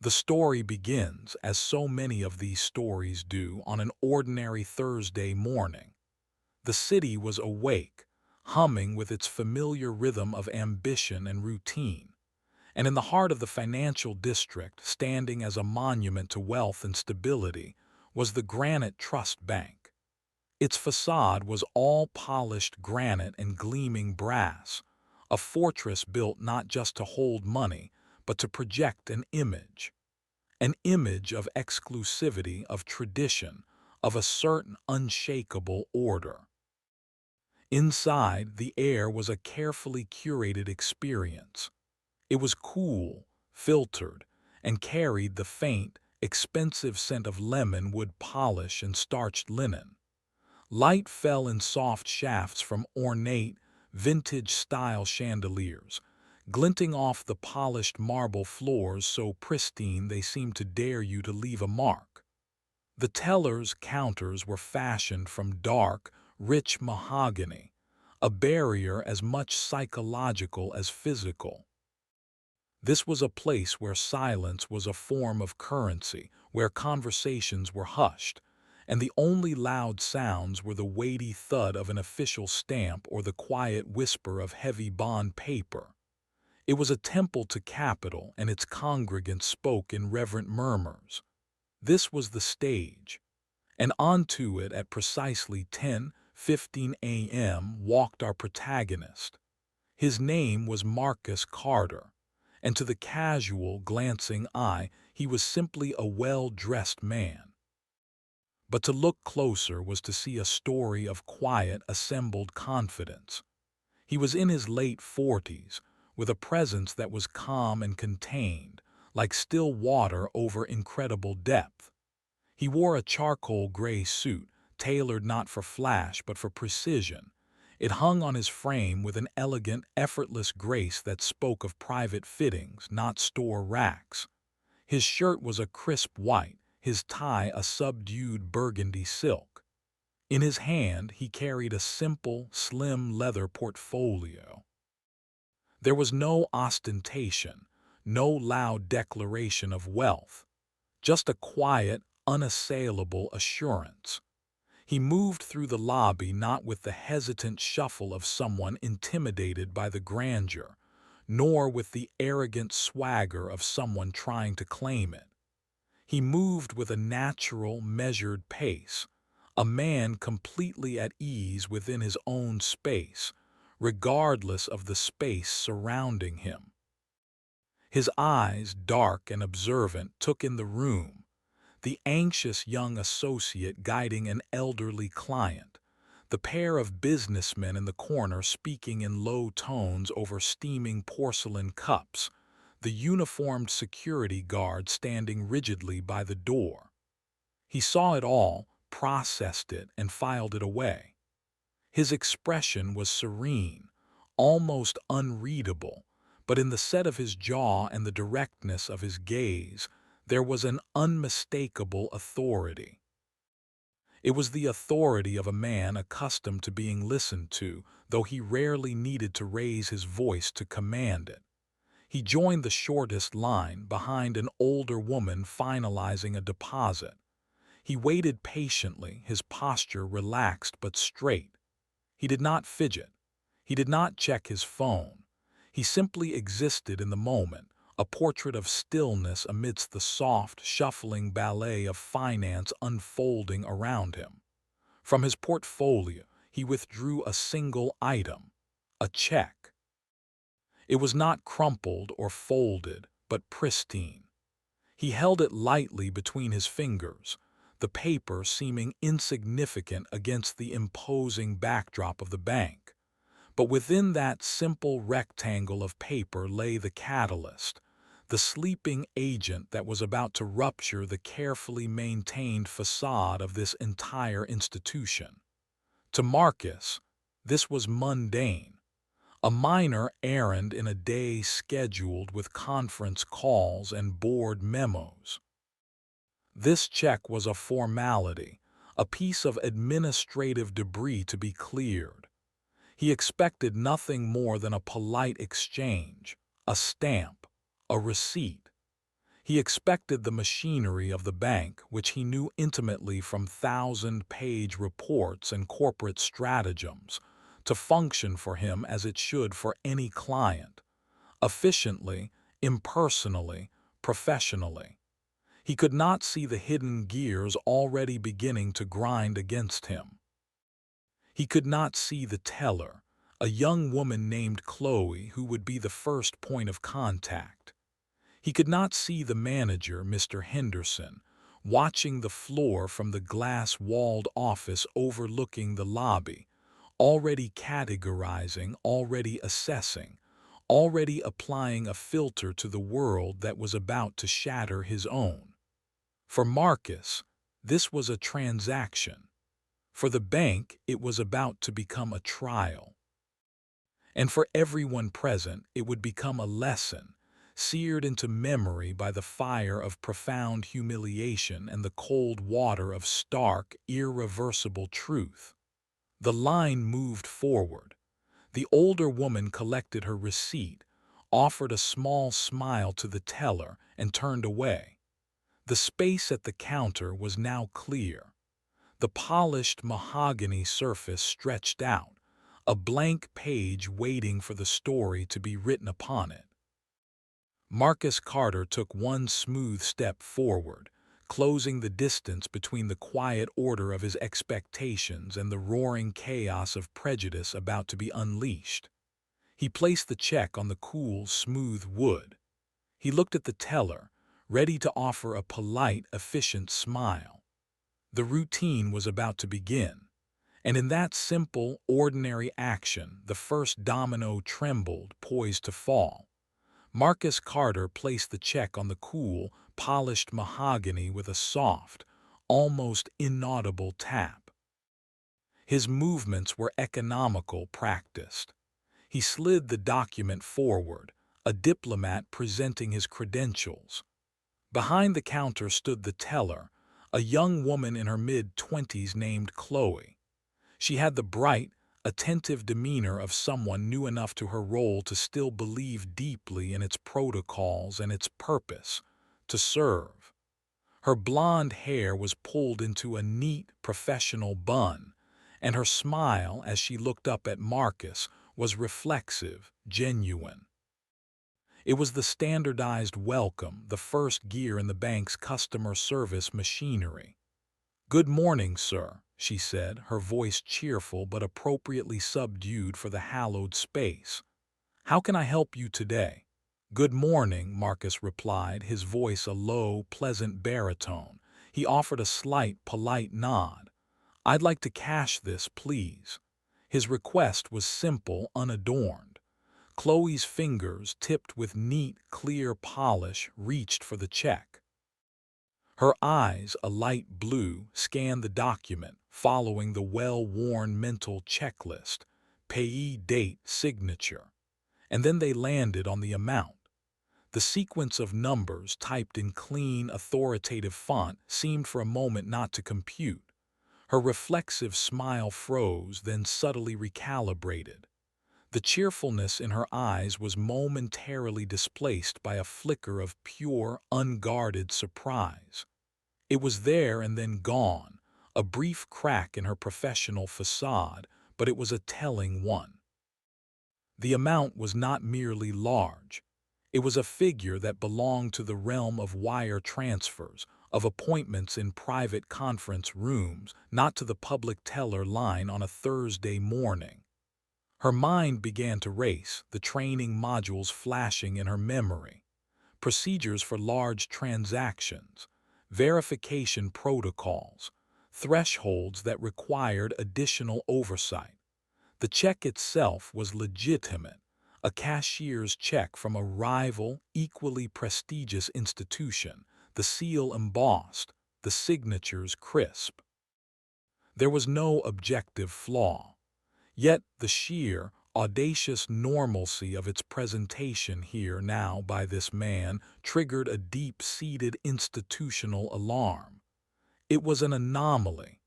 The story begins, as so many of these stories do, on an ordinary Thursday morning. The city was awake, humming with its familiar rhythm of ambition and routine. And in the heart of the financial district, standing as a monument to wealth and stability, was the Granite Trust Bank. Its facade was all polished granite and gleaming brass, a fortress built not just to hold money, but to project an image of exclusivity, of tradition, of a certain unshakable order. Inside, the air was a carefully curated experience. It was cool, filtered, and carried the faint, expensive scent of lemon wood polish and starched linen. Light fell in soft shafts from ornate, vintage-style chandeliers, glinting off the polished marble floors so pristine they seemed to dare you to leave a mark. The tellers' counters were fashioned from dark, rich mahogany, a barrier as much psychological as physical. This was a place where silence was a form of currency, where conversations were hushed, and the only loud sounds were the weighty thud of an official stamp or the quiet whisper of heavy bond paper. It was a temple to capital, and its congregants spoke in reverent murmurs. This was the stage, and onto it at precisely 10:15 a.m. walked our protagonist. His name was Marcus Carter, and to the casual, glancing eye, he was simply a well-dressed man. But to look closer was to see a story of quiet, assembled confidence. He was in his late 40s, with a presence that was calm and contained, like still water over incredible depth. He wore a charcoal gray suit, tailored not for flash but for precision. It hung on his frame with an elegant, effortless grace that spoke of private fittings, not store racks. His shirt was a crisp white, his tie a subdued burgundy silk. In his hand he carried a simple, slim leather portfolio. There was no ostentation, no loud declaration of wealth, just a quiet, unassailable assurance. He moved through the lobby not with the hesitant shuffle of someone intimidated by the grandeur, nor with the arrogant swagger of someone trying to claim it. He moved with a natural, measured pace, a man completely at ease within his own space, regardless of the space surrounding him. His eyes, dark and observant, took in the room, the anxious young associate guiding an elderly client, the pair of businessmen in the corner speaking in low tones over steaming porcelain cups, the uniformed security guard standing rigidly by the door. He saw it all, processed it, and filed it away. His expression was serene, almost unreadable, but in the set of his jaw and the directness of his gaze, there was an unmistakable authority. It was the authority of a man accustomed to being listened to, though he rarely needed to raise his voice to command it. He joined the shortest line behind an older woman finalizing a deposit. He waited patiently, his posture relaxed but straight. He did not fidget. He did not check his phone. He simply existed in the moment, a portrait of stillness amidst the soft, shuffling ballet of finance unfolding around him. From his portfolio, he withdrew a single item, a check. It was not crumpled or folded, but pristine. He held it lightly between his fingers, the paper seeming insignificant against the imposing backdrop of the bank. But within that simple rectangle of paper lay the catalyst, the sleeping agent that was about to rupture the carefully maintained facade of this entire institution. To Marcus, this was mundane, a minor errand in a day scheduled with conference calls and board memos. This check was a formality, a piece of administrative debris to be cleared. He expected nothing more than a polite exchange, a stamp, a receipt. He expected the machinery of the bank, which he knew intimately from thousand-page reports and corporate stratagems, to function for him as it should for any client, efficiently, impersonally, professionally. He could not see the hidden gears already beginning to grind against him. He could not see the teller, a young woman named Chloe, who would be the first point of contact. He could not see the manager, Mr. Henderson, watching the floor from the glass-walled office overlooking the lobby, already categorizing, already assessing, already applying a filter to the world that was about to shatter his own. For Marcus, this was a transaction. For the bank, it was about to become a trial. And for everyone present, it would become a lesson, seared into memory by the fire of profound humiliation and the cold water of stark, irreversible truth. The line moved forward. The older woman collected her receipt, offered a small smile to the teller, and turned away. The space at the counter was now clear. The polished mahogany surface stretched out, a blank page waiting for the story to be written upon it. Marcus Carter took one smooth step forward, closing the distance between the quiet order of his expectations and the roaring chaos of prejudice about to be unleashed. He placed the check on the cool, smooth wood. He looked at the teller, ready to offer a polite, efficient smile. The routine was about to begin, and in that simple, ordinary action, the first domino trembled, poised to fall. Marcus Carter placed the check on the cool, polished mahogany with a soft, almost inaudible tap. His movements were economical, practiced. He slid the document forward, a diplomat presenting his credentials. Behind the counter stood the teller, a young woman in her mid-20s named Chloe. She had the bright, attentive demeanor of someone new enough to her role to still believe deeply in its protocols and its purpose, to serve. Her blonde hair was pulled into a neat, professional bun, and her smile as she looked up at Marcus was reflexive, genuine. It was the standardized welcome, the first gear in the bank's customer service machinery. "Good morning, sir," she said, her voice cheerful but appropriately subdued for the hallowed space. "How can I help you today?" "Good morning," Marcus replied, his voice a low, pleasant baritone. He offered a slight, polite nod. "I'd like to cash this, please." His request was simple, unadorned. Chloe's fingers, tipped with neat, clear polish, reached for the check. Her eyes, a light blue, scanned the document, following the well-worn mental checklist, payee, date, signature. And then they landed on the amount. The sequence of numbers, typed in clean, authoritative font, seemed for a moment not to compute. Her reflexive smile froze, then subtly recalibrated. The cheerfulness in her eyes was momentarily displaced by a flicker of pure, unguarded surprise. It was there and then gone, a brief crack in her professional facade, but it was a telling one. The amount was not merely large. It was a figure that belonged to the realm of wire transfers, of appointments in private conference rooms, not to the public teller line on a Thursday morning. Her mind began to race, the training modules flashing in her memory. Procedures for large transactions, verification protocols, thresholds that required additional oversight. The check itself was legitimate, a cashier's check from a rival, equally prestigious institution, the seal embossed, the signatures crisp. There was no objective flaw. Yet the sheer, audacious normalcy of its presentation here now by this man triggered a deep-seated institutional alarm. It was an anomaly,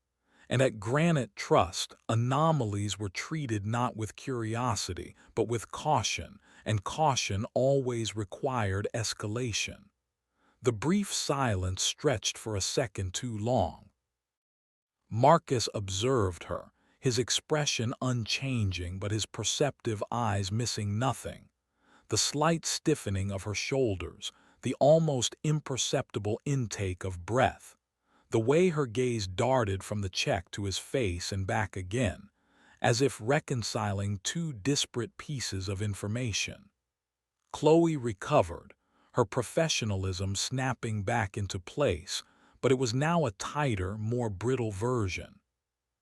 and at Granite Trust, anomalies were treated not with curiosity, but with caution, and caution always required escalation. The brief silence stretched for a second too long. Marcus observed her, his expression unchanging but his perceptive eyes missing nothing. The slight stiffening of her shoulders, the almost imperceptible intake of breath, the way her gaze darted from the check to his face and back again, as if reconciling two disparate pieces of information. Chloe recovered, her professionalism snapping back into place, but it was now a tighter, more brittle version.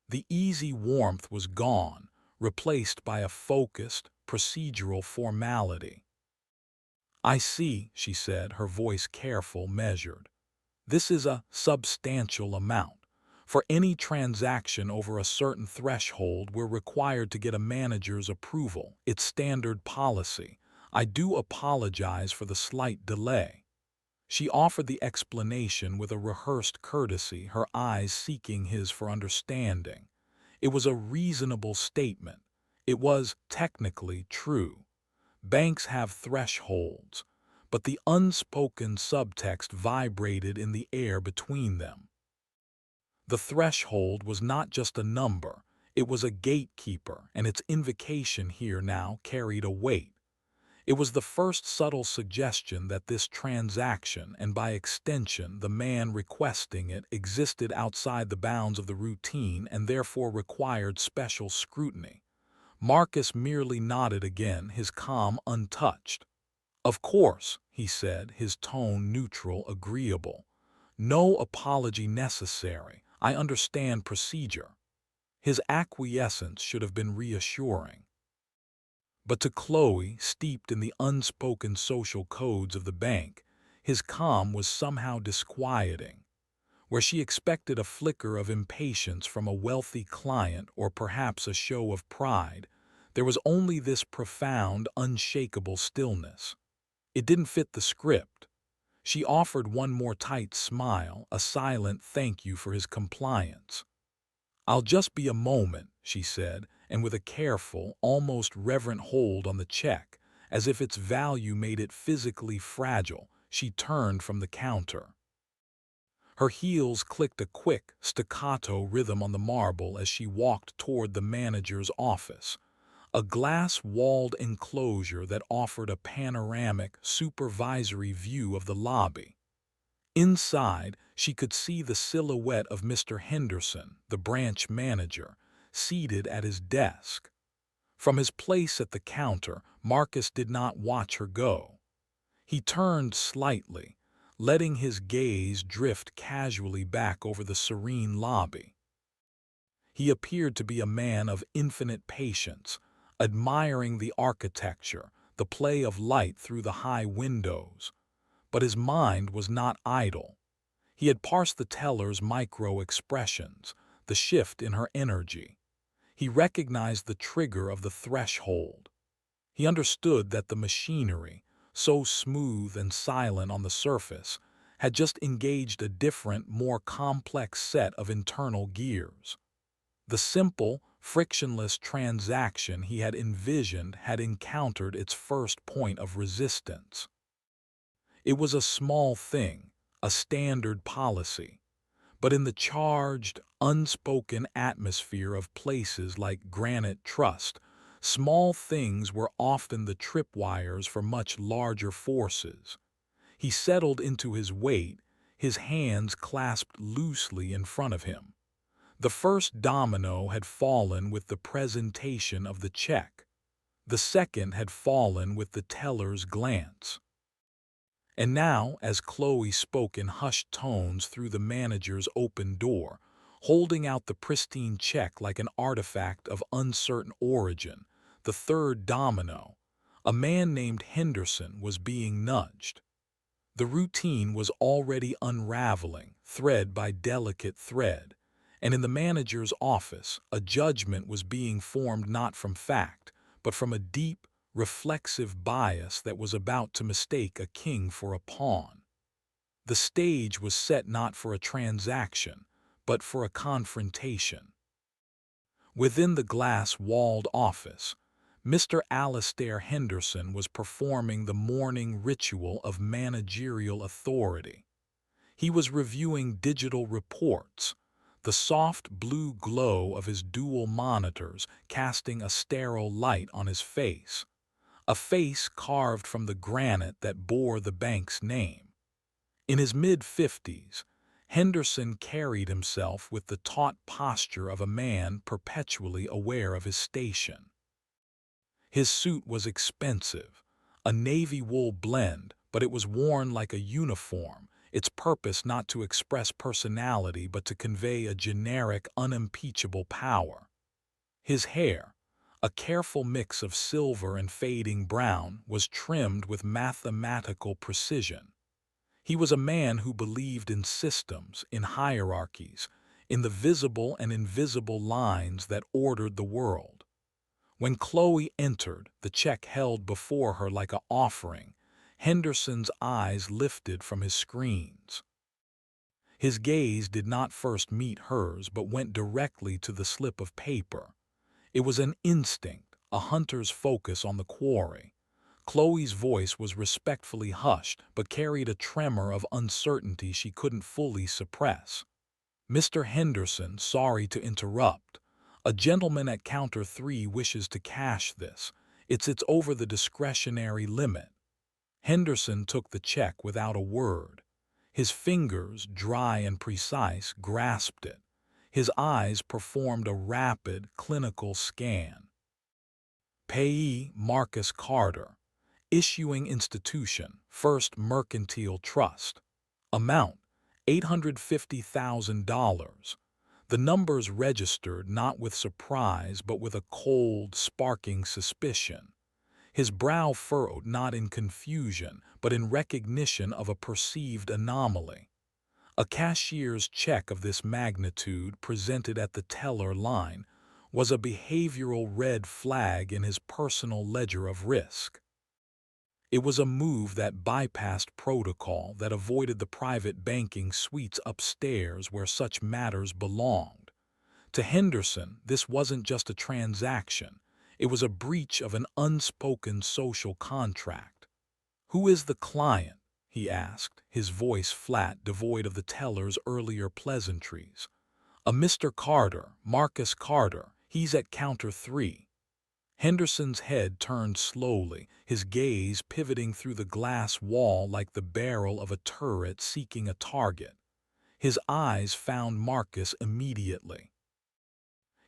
The easy warmth was gone, replaced by a focused, procedural formality. "I see," she said, her voice careful, measured. "This is a substantial amount. For any transaction over a certain threshold, we're required to get a manager's approval. It's standard policy. I do apologize for the slight delay." She offered the explanation with a rehearsed courtesy, her eyes seeking his for understanding. It was a reasonable statement. It was technically true. Banks have thresholds, but the unspoken subtext vibrated in the air between them. The threshold was not just a number, it was a gatekeeper, and its invocation here now carried a weight. It was the first subtle suggestion that this transaction, and by extension the man requesting it, existed outside the bounds of the routine and therefore required special scrutiny. Marcus merely nodded again, his calm untouched. "Of course," he said, his tone neutral, agreeable. "No apology necessary. I understand procedure." His acquiescence should have been reassuring. But to Chloe, steeped in the unspoken social codes of the bank, his calm was somehow disquieting. Where she expected a flicker of impatience from a wealthy client or perhaps a show of pride, there was only this profound, unshakable stillness. It didn't fit the script. She offered one more tight smile, a silent thank you for his compliance. "I'll just be a moment," she said, and with a careful, almost reverent hold on the check, as if its value made it physically fragile, she turned from the counter. Her heels clicked a quick, staccato rhythm on the marble as she walked toward the manager's office, a glass-walled enclosure that offered a panoramic, supervisory view of the lobby. Inside, she could see the silhouette of Mr. Henderson, the branch manager, seated at his desk. From his place at the counter, Marcus did not watch her go. He turned slightly, letting his gaze drift casually back over the serene lobby. He appeared to be a man of infinite patience, admiring the architecture, the play of light through the high windows. But his mind was not idle. He had parsed the teller's micro-expressions, the shift in her energy. He recognized the trigger of the threshold. He understood that the machinery, so smooth and silent on the surface, had just engaged a different, more complex set of internal gears. The simple, frictionless transaction he had envisioned had encountered its first point of resistance. It was a small thing, a standard policy, but in the charged, unspoken atmosphere of places like Granite Trust, small things were often the tripwires for much larger forces. He settled into his weight, his hands clasped loosely in front of him. The first domino had fallen with the presentation of the check. The second had fallen with the teller's glance. And now, as Chloe spoke in hushed tones through the manager's open door, holding out the pristine check like an artifact of uncertain origin, the third domino, a man named Henderson, was being nudged. The routine was already unraveling, thread by delicate thread, and in the manager's office, a judgment was being formed not from fact, but from a deep, reflexive bias that was about to mistake a king for a pawn. The stage was set not for a transaction, but for a confrontation. Within the glass-walled office, Mr. Alastair Henderson was performing the morning ritual of managerial authority. He was reviewing digital reports, the soft blue glow of his dual monitors casting a sterile light on his face, a face carved from the granite that bore the bank's name. In his mid-50s, Henderson carried himself with the taut posture of a man perpetually aware of his station. His suit was expensive, a navy wool blend, but it was worn like a uniform, its purpose not to express personality but to convey a generic, unimpeachable power. His hair, a careful mix of silver and fading brown, was trimmed with mathematical precision. He was a man who believed in systems, in hierarchies, in the visible and invisible lines that ordered the world. When Chloe entered, the check held before her like an offering, Henderson's eyes lifted from his screens. His gaze did not first meet hers but went directly to the slip of paper. It was an instinct, a hunter's focus on the quarry. Chloe's voice was respectfully hushed but carried a tremor of uncertainty she couldn't fully suppress. "Mr. Henderson, sorry to interrupt. A gentleman at counter 3 wishes to cash this. It's over the discretionary limit." Henderson took the check without a word. His fingers, dry and precise, grasped it. His eyes performed a rapid, clinical scan. Payee Marcus Carter. Issuing institution, First Mercantile Trust. Amount, $850,000. The numbers registered not with surprise but with a cold, sparking suspicion. His brow furrowed not in confusion but in recognition of a perceived anomaly. A cashier's check of this magnitude presented at the teller line was a behavioral red flag in his personal ledger of risk. It was a move that bypassed protocol, that avoided the private banking suites upstairs where such matters belonged. To Henderson, this wasn't just a transaction. It was a breach of an unspoken social contract. "Who is the client?" he asked, his voice flat, devoid of the teller's earlier pleasantries. "A Mr. Carter, Marcus Carter. He's at counter 3. Henderson's head turned slowly, his gaze pivoting through the glass wall like the barrel of a turret seeking a target. His eyes found Marcus immediately.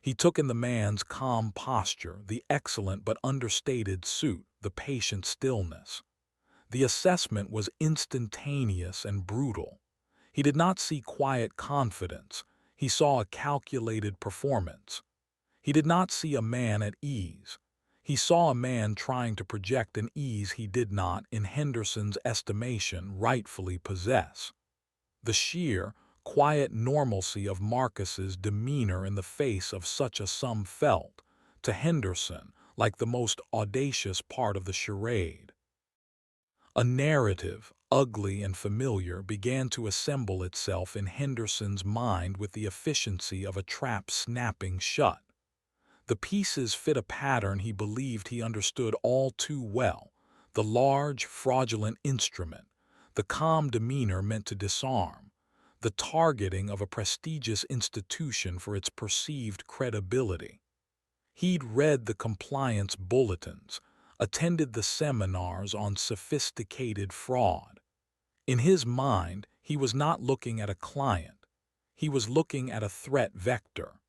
He took in the man's calm posture, the excellent but understated suit, the patient stillness. The assessment was instantaneous and brutal. He did not see quiet confidence. He saw a calculated performance. He did not see a man at ease. He saw a man trying to project an ease he did not, in Henderson's estimation, rightfully possess. The sheer, quiet normalcy of Marcus's demeanor in the face of such a sum felt, to Henderson, like the most audacious part of the charade. A narrative, ugly and familiar, began to assemble itself in Henderson's mind with the efficiency of a trap snapping shut. The pieces fit a pattern he believed he understood all too well: the large, fraudulent instrument, the calm demeanor meant to disarm, the targeting of a prestigious institution for its perceived credibility. He'd read the compliance bulletins, attended the seminars on sophisticated fraud. In his mind, he was not looking at a client. He was looking at a threat vector.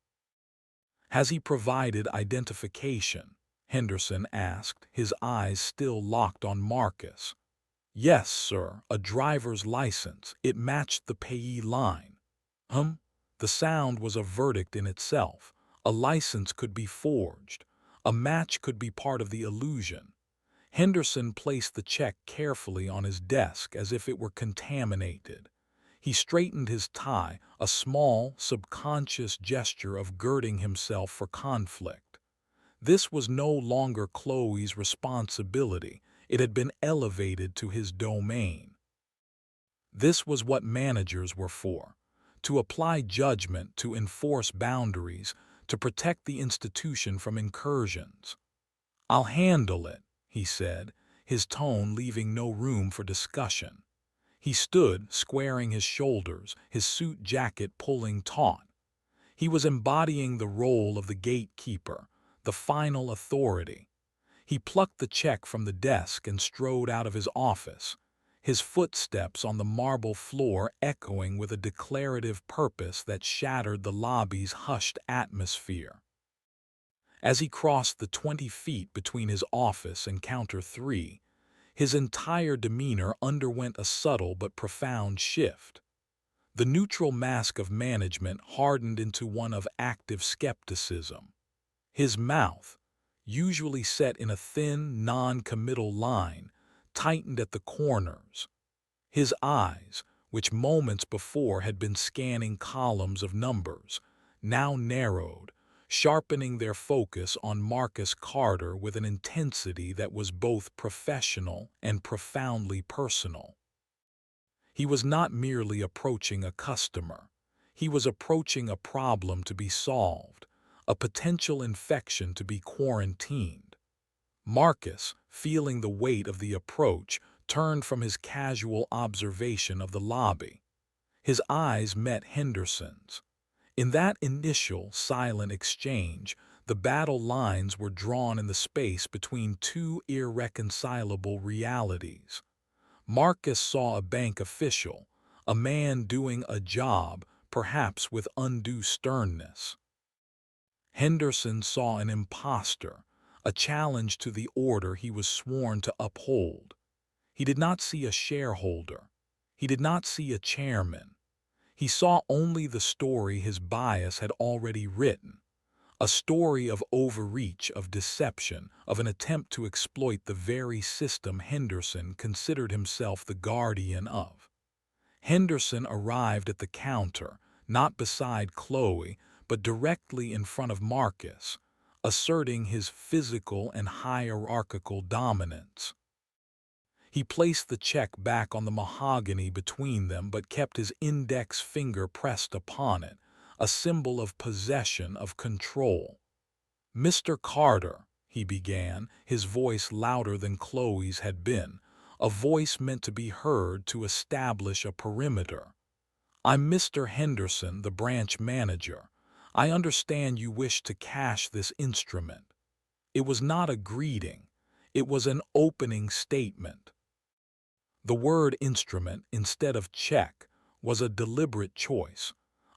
"Has he provided identification?" Henderson asked, his eyes still locked on Marcus. "Yes, sir, a driver's license. It matched the payee line." The sound was a verdict in itself. A license could be forged. A match could be part of the illusion. Henderson placed the check carefully on his desk as if it were contaminated. He straightened his tie, a small, subconscious gesture of girding himself for conflict. This was no longer Chloe's responsibility. It had been elevated to his domain. This was what managers were for: to apply judgment, to enforce boundaries, to protect the institution from incursions. "I'll handle it," he said, his tone leaving no room for discussion. He stood, squaring his shoulders, his suit jacket pulling taut. He was embodying the role of the gatekeeper, the final authority. He plucked the check from the desk and strode out of his office, his footsteps on the marble floor echoing with a declarative purpose that shattered the lobby's hushed atmosphere. As he crossed the 20 feet between his office and counter 3, his entire demeanor underwent a subtle but profound shift. The neutral mask of management hardened into one of active skepticism. His mouth, usually set in a thin, non-committal line, tightened at the corners. His eyes, which moments before had been scanning columns of numbers, now narrowed, sharpening their focus on Marcus Carter with an intensity that was both professional and profoundly personal. He was not merely approaching a customer. He was approaching a problem to be solved, a potential infection to be quarantined. Marcus, feeling the weight of the approach, turned from his casual observation of the lobby. His eyes met Henderson's. In that initial, silent exchange, the battle lines were drawn in the space between two irreconcilable realities. Marcus saw a bank official, a man doing a job, perhaps with undue sternness. Henderson saw an impostor, a challenge to the order he was sworn to uphold. He did not see a shareholder. He did not see a chairman. He saw only the story his bias had already written, a story of overreach, of deception, of an attempt to exploit the very system Henderson considered himself the guardian of. Henderson arrived at the counter, not beside Chloe, but directly in front of Marcus, asserting his physical and hierarchical dominance. He placed the check back on the mahogany between them but kept his index finger pressed upon it, a symbol of possession, of control. "Mr. Carter," he began, his voice louder than Chloe's had been, a voice meant to be heard to establish a perimeter. "I'm Mr. Henderson, the branch manager. I understand you wish to cash this instrument." It was not a greeting. It was an opening statement. The word instrument instead of check was a deliberate choice,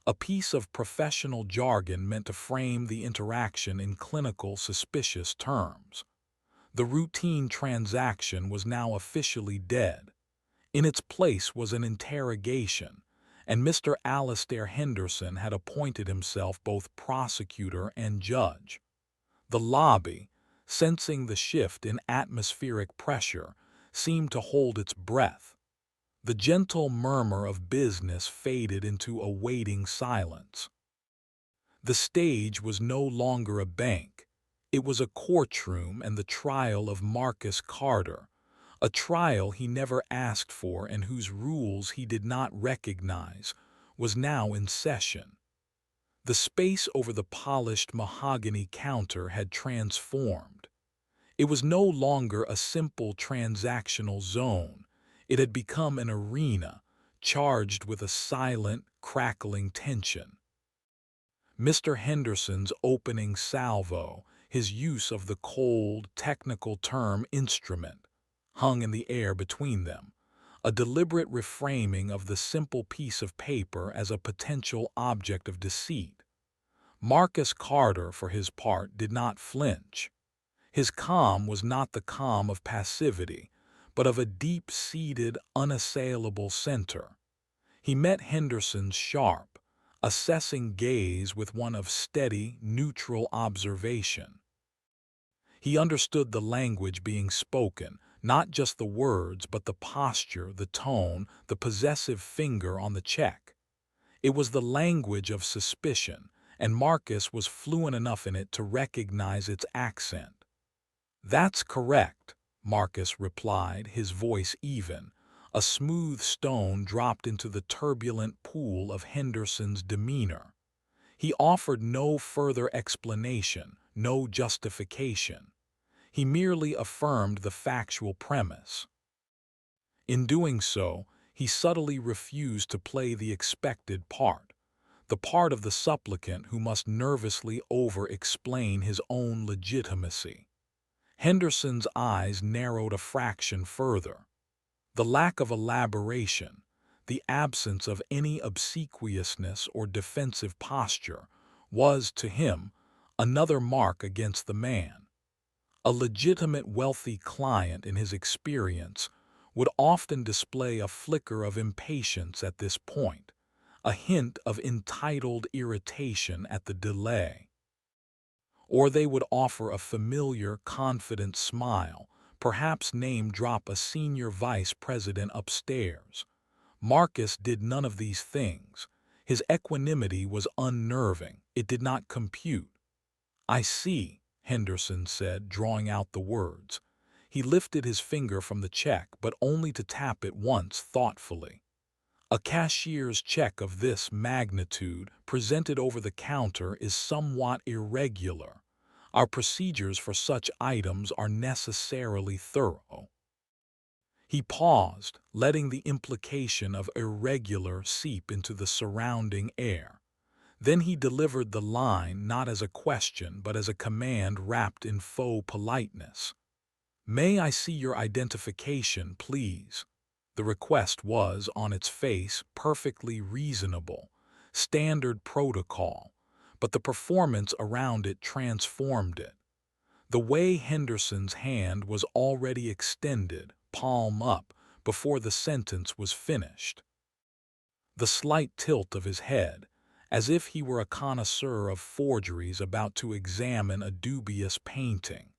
a piece of professional jargon meant to frame the interaction in clinical, suspicious terms. The routine transaction was now officially dead. In its place was an interrogation, and Mr. Alastair Henderson had appointed himself both prosecutor and judge. The lobby, sensing the shift in atmospheric pressure, seemed to hold its breath. The gentle murmur of business faded into a waiting silence. The stage was no longer a bank. It was a courtroom, and the trial of Marcus Carter, a trial he never asked for and whose rules he did not recognize, was now in session. The space over the polished mahogany counter had transformed. It was no longer a simple transactional zone. It had become an arena, charged with a silent, crackling tension. Mr. Henderson's opening salvo, his use of the cold, technical term instrument, hung in the air between them, a deliberate reframing of the simple piece of paper as a potential object of deceit. Marcus Carter, for his part, did not flinch. His calm was not the calm of passivity, but of a deep-seated, unassailable center. He met Henderson's sharp, assessing gaze with one of steady, neutral observation. He understood the language being spoken, not just the words, but the posture, the tone, the possessive finger on the check. It was the language of suspicion, and Marcus was fluent enough in it to recognize its accent. "That's correct," Marcus replied, his voice even. A smooth stone dropped into the turbulent pool of Henderson's demeanor. He offered no further explanation, no justification. He merely affirmed the factual premise. In doing so, he subtly refused to play the expected part, the part of the supplicant who must nervously over-explain his own legitimacy. Henderson's eyes narrowed a fraction further. The lack of elaboration, the absence of any obsequiousness or defensive posture, was, to him, another mark against the man. A legitimate wealthy client, in his experience, would often display a flicker of impatience at this point, a hint of entitled irritation at the delay. Or they would offer a familiar, confident smile, perhaps name-drop a senior vice president upstairs. Marcus did none of these things. His equanimity was unnerving. It did not compute. "I see," Henderson said, drawing out the words. He lifted his finger from the check, but only to tap it once thoughtfully. "A cashier's check of this magnitude, presented over the counter, is somewhat irregular. Our procedures for such items are necessarily thorough." He paused, letting the implication of irregular seep into the surrounding air. Then he delivered the line not as a question but as a command wrapped in faux politeness. "May I see your identification, please?" The request was, on its face, perfectly reasonable, standard protocol, but the performance around it transformed it. The way Henderson's hand was already extended, palm up, before the sentence was finished. The slight tilt of his head, as if he were a connoisseur of forgeries about to examine a dubious painting.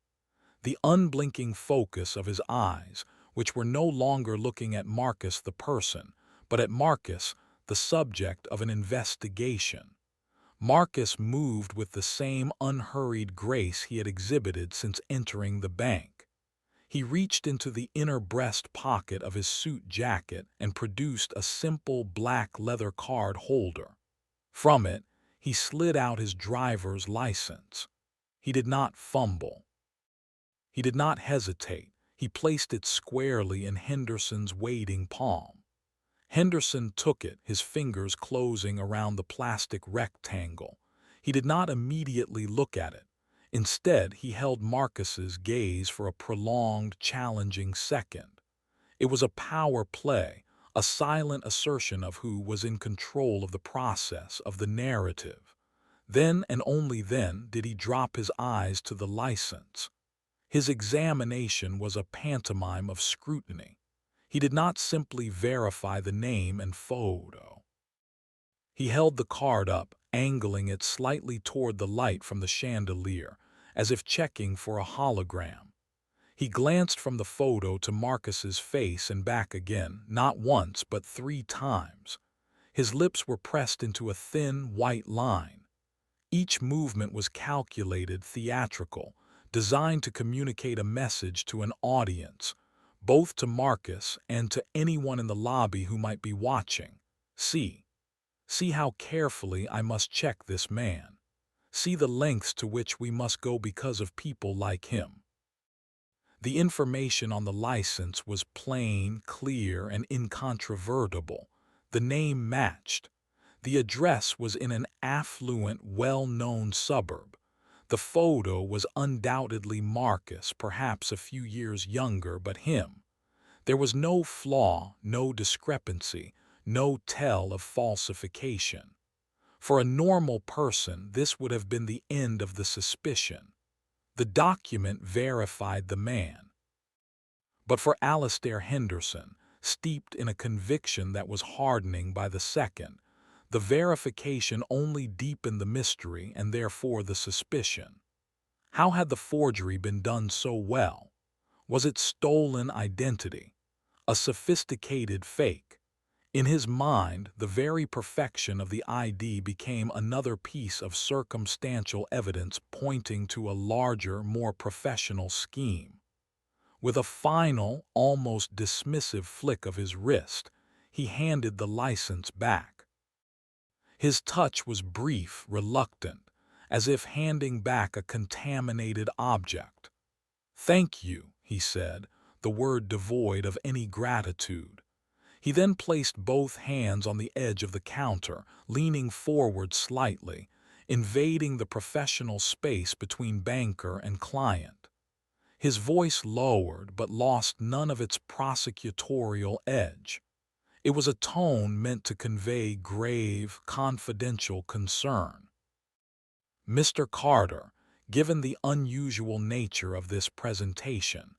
The unblinking focus of his eyes, which were no longer looking at Marcus the person, but at Marcus, the subject of an investigation. Marcus moved with the same unhurried grace he had exhibited since entering the bank. He reached into the inner breast pocket of his suit jacket and produced a simple black leather card holder. From it, he slid out his driver's license. He did not fumble. He did not hesitate. He placed it squarely in Henderson's waiting palm. Henderson took it, his fingers closing around the plastic rectangle. He did not immediately look at it. Instead, he held Marcus's gaze for a prolonged, challenging second. It was a power play, a silent assertion of who was in control of the process, of the narrative. Then and only then did he drop his eyes to the license. His examination was a pantomime of scrutiny. He did not simply verify the name and photo. He held the card up, angling it slightly toward the light from the chandelier, as if checking for a hologram. He glanced from the photo to Marcus's face and back again, not once but 3 times. His lips were pressed into a thin, white line. Each movement was calculated, theatrical, designed to communicate a message to an audience, both to Marcus and to anyone in the lobby who might be watching. See how carefully I must check this man. See the lengths to which we must go because of people like him. The information on the license was plain, clear, and incontrovertible. The name matched. The address was in an affluent, well-known suburb. The photo was undoubtedly Marcus, perhaps a few years younger, but him. There was no flaw, no discrepancy, no tell of falsification. For a normal person, this would have been the end of the suspicion. The document verified the man. But for Alastair Henderson, steeped in a conviction that was hardening by the second, the verification only deepened the mystery and therefore the suspicion. How had the forgery been done so well? Was it stolen identity? A sophisticated fake? In his mind, the very perfection of the ID became another piece of circumstantial evidence pointing to a larger, more professional scheme. With a final, almost dismissive flick of his wrist, he handed the license back. His touch was brief, reluctant, as if handing back a contaminated object. "Thank you," he said, the word devoid of any gratitude. He then placed both hands on the edge of the counter, leaning forward slightly, invading the professional space between banker and client. His voice lowered but lost none of its prosecutorial edge. It was a tone meant to convey grave, confidential concern. "Mr. Carter, given the unusual nature of this presentation,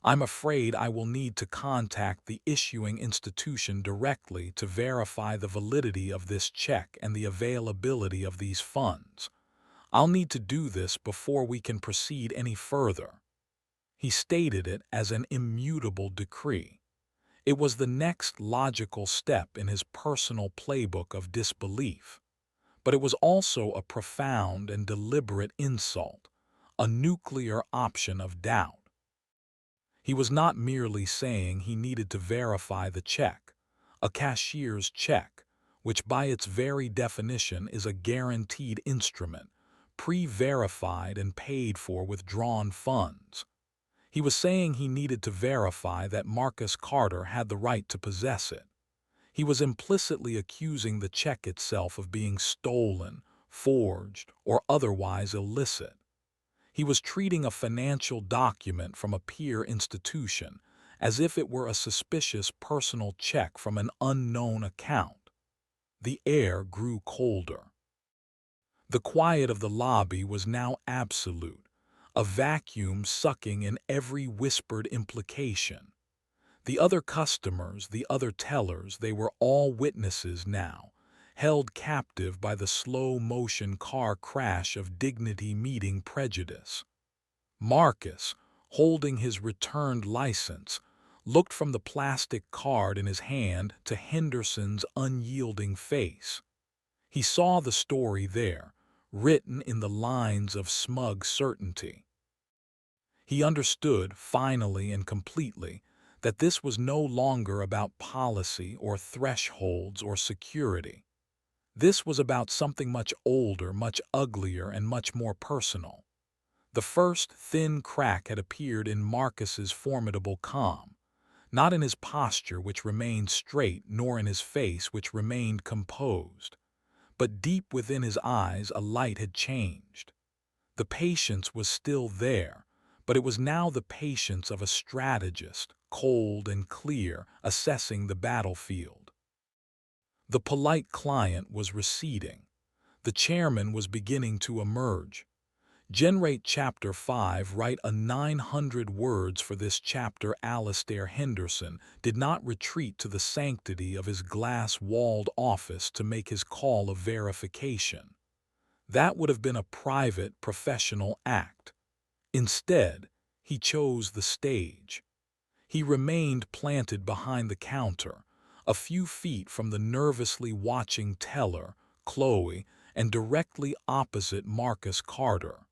I'm afraid I will need to contact the issuing institution directly to verify the validity of this check and the availability of these funds. I'll need to do this before we can proceed any further." He stated it as an immutable decree. It was the next logical step in his personal playbook of disbelief. But it was also a profound and deliberate insult, a nuclear option of doubt. He was not merely saying he needed to verify the check, a cashier's check, which by its very definition is a guaranteed instrument, pre-verified and paid for with drawn funds. He was saying he needed to verify that Marcus Carter had the right to possess it. He was implicitly accusing the check itself of being stolen, forged, or otherwise illicit. He was treating a financial document from a peer institution as if it were a suspicious personal check from an unknown account. The air grew colder. The quiet of the lobby was now absolute, a vacuum sucking in every whispered implication. The other customers, the other tellers, they were all witnesses now, held captive by the slow-motion car crash of dignity meeting prejudice. Marcus, holding his returned license, looked from the plastic card in his hand to Henderson's unyielding face. He saw the story there, written in the lines of smug certainty. He understood, finally and completely, that this was no longer about policy or thresholds or security. This was about something much older, much uglier, and much more personal. The first thin crack had appeared in Marcus's formidable calm, not in his posture, which remained straight, nor in his face, which remained composed. But deep within his eyes a light had changed. The patience was still there, but it was now the patience of a strategist, cold and clear, assessing the battlefield. The polite client was receding. The chairman was beginning to emerge. Generate Chapter 5, write a 900 words for this chapter. Alastair Henderson did not retreat to the sanctity of his glass-walled office to make his call of verification. That would have been a private, professional act. Instead, he chose the stage. He remained planted behind the counter, a few feet from the nervously watching teller, Chloe, and directly opposite Marcus Carter.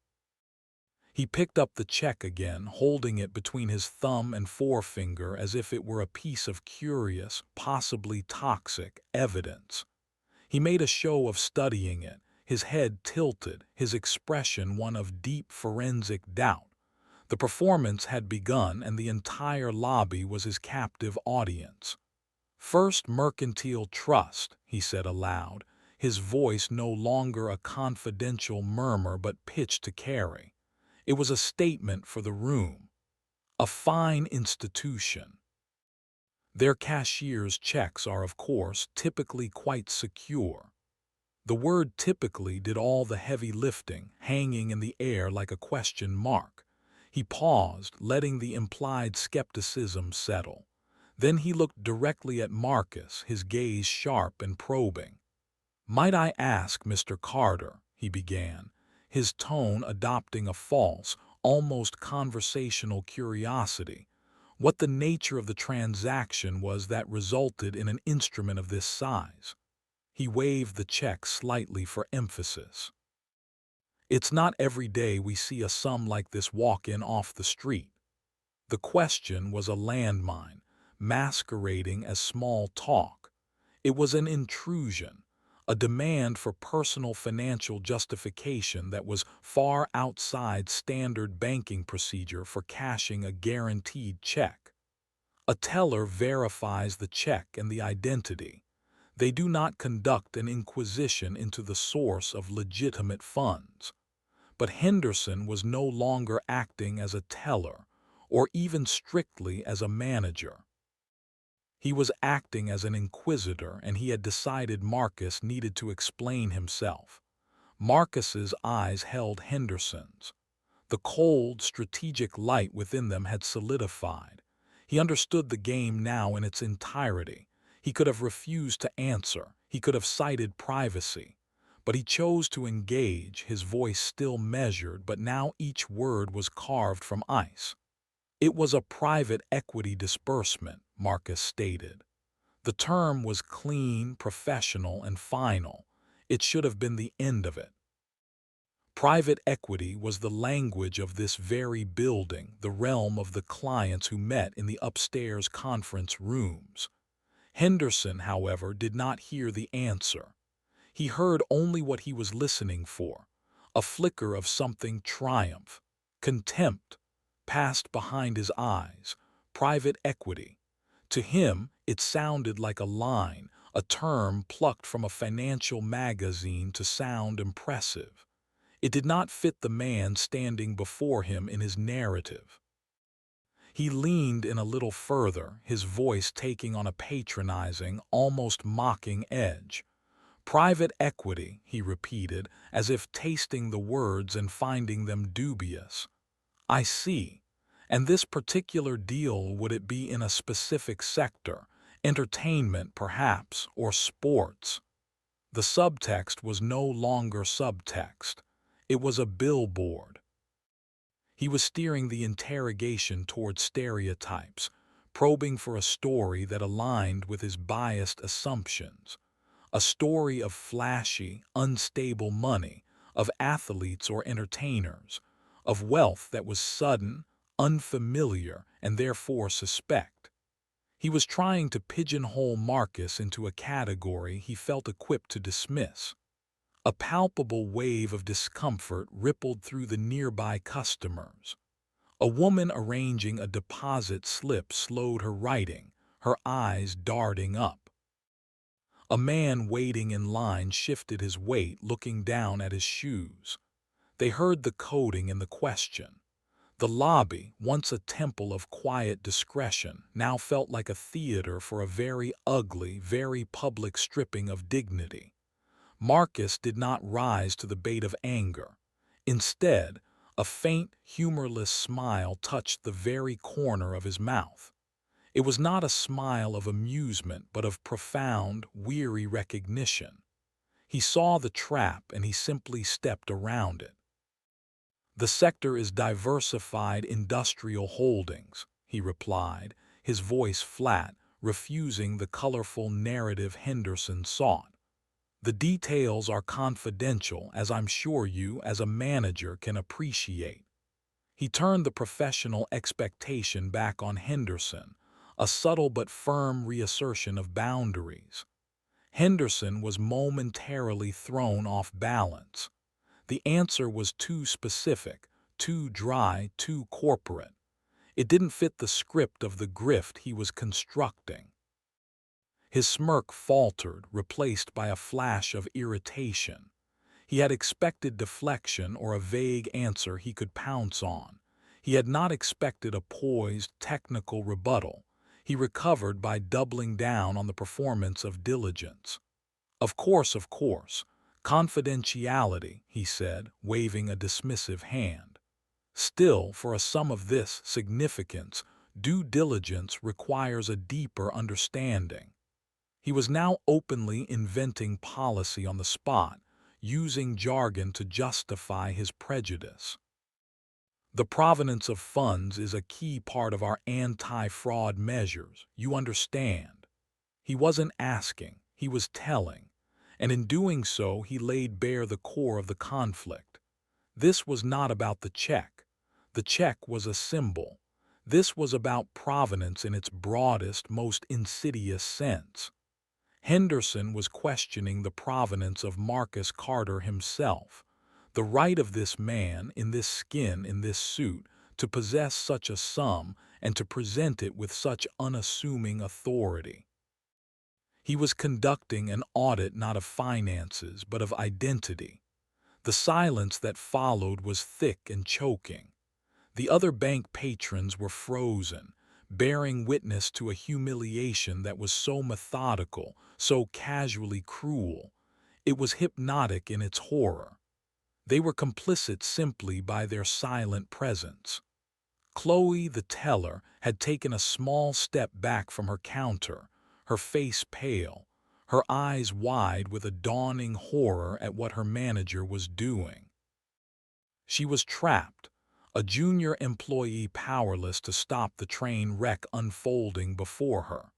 He picked up the check again, holding it between his thumb and forefinger as if it were a piece of curious, possibly toxic, evidence. He made a show of studying it, his head tilted, his expression one of deep forensic doubt. The performance had begun, and the entire lobby was his captive audience. "First Mercantile Trust," he said aloud, his voice no longer a confidential murmur but pitched to carry. It was a statement for the room. A fine institution. Their cashier's checks are, of course, typically quite secure. The word typically did all the heavy lifting, hanging in the air like a question mark. He paused, letting the implied skepticism settle. Then he looked directly at Marcus, his gaze sharp and probing. "Might I ask, Mr. Carter," he began, his tone adopting a false, almost conversational curiosity, what the nature of the transaction was that resulted in an instrument of this size? He waved the check slightly for emphasis. "It's not every day we see a sum like this walk in off the street." The question was a landmine, masquerading as small talk. It was an intrusion, a demand for personal financial justification that was far outside standard banking procedure for cashing a guaranteed check. A teller verifies the check and the identity. They do not conduct an inquisition into the source of legitimate funds. But Henderson was no longer acting as a teller, or even strictly as a manager. He was acting as an inquisitor, and he had decided Marcus needed to explain himself. Marcus's eyes held Henderson's. The cold, strategic light within them had solidified. He understood the game now in its entirety. He could have refused to answer. He could have cited privacy. But he chose to engage, his voice still measured, but now each word was carved from ice. It was a private equity disbursement, Marcus stated. The term was clean, professional, and final. It should have been the end of it. Private equity was the language of this very building, the realm of the clients who met in the upstairs conference rooms. Henderson, however, did not hear the answer. He heard only what he was listening for, a flicker of something triumph, contempt, passed behind his eyes, private equity. To him, it sounded like a line, a term plucked from a financial magazine to sound impressive. It did not fit the man standing before him in his narrative. He leaned in a little further, his voice taking on a patronizing, almost mocking edge. Private equity, he repeated, as if tasting the words and finding them dubious. I see. And this particular deal, would it be in a specific sector, entertainment perhaps, or sports? The subtext was no longer subtext. It was a billboard. He was steering the interrogation toward stereotypes, probing for a story that aligned with his biased assumptions. A story of flashy, unstable money, of athletes or entertainers, of wealth that was sudden, unfamiliar, and therefore suspect. He was trying to pigeonhole Marcus into a category he felt equipped to dismiss. A palpable wave of discomfort rippled through the nearby customers. A woman arranging a deposit slip slowed her writing, her eyes darting up. A man waiting in line shifted his weight, looking down at his shoes. They heard the coding and the question. The lobby, once a temple of quiet discretion, now felt like a theater for a very ugly, very public stripping of dignity. Marcus did not rise to the bait of anger. Instead, a faint, humorless smile touched the very corner of his mouth. It was not a smile of amusement, but of profound, weary recognition. He saw the trap and he simply stepped around it. The sector is diversified industrial holdings, he replied, his voice flat, refusing the colorful narrative Henderson sought. The details are confidential, as I'm sure you, as a manager, can appreciate. He turned the professional expectation back on Henderson, a subtle but firm reassertion of boundaries. Henderson was momentarily thrown off balance. The answer was too specific, too dry, too corporate. It didn't fit the script of the grift he was constructing. His smirk faltered, replaced by a flash of irritation. He had expected deflection or a vague answer he could pounce on. He had not expected a poised, technical rebuttal. He recovered by doubling down on the performance of diligence. Of course, confidentiality, he said, waving a dismissive hand. Still, for a sum of this significance, due diligence requires a deeper understanding. He was now openly inventing policy on the spot, using jargon to justify his prejudice. The provenance of funds is a key part of our anti-fraud measures, you understand. He wasn't asking, he was telling, and in doing so he laid bare the core of the conflict. This was not about the check. The check was a symbol. This was about provenance in its broadest, most insidious sense. Henderson was questioning the provenance of Marcus Carter himself, the right of this man, in this skin, in this suit, to possess such a sum and to present it with such unassuming authority. He was conducting an audit not of finances, but of identity. The silence that followed was thick and choking. The other bank patrons were frozen, bearing witness to a humiliation that was so methodical, so casually cruel. It was hypnotic in its horror. They were complicit simply by their silent presence. Chloe, the teller, had taken a small step back from her counter, her face pale, her eyes wide with a dawning horror at what her manager was doing. She was trapped, a junior employee powerless to stop the train wreck unfolding before her.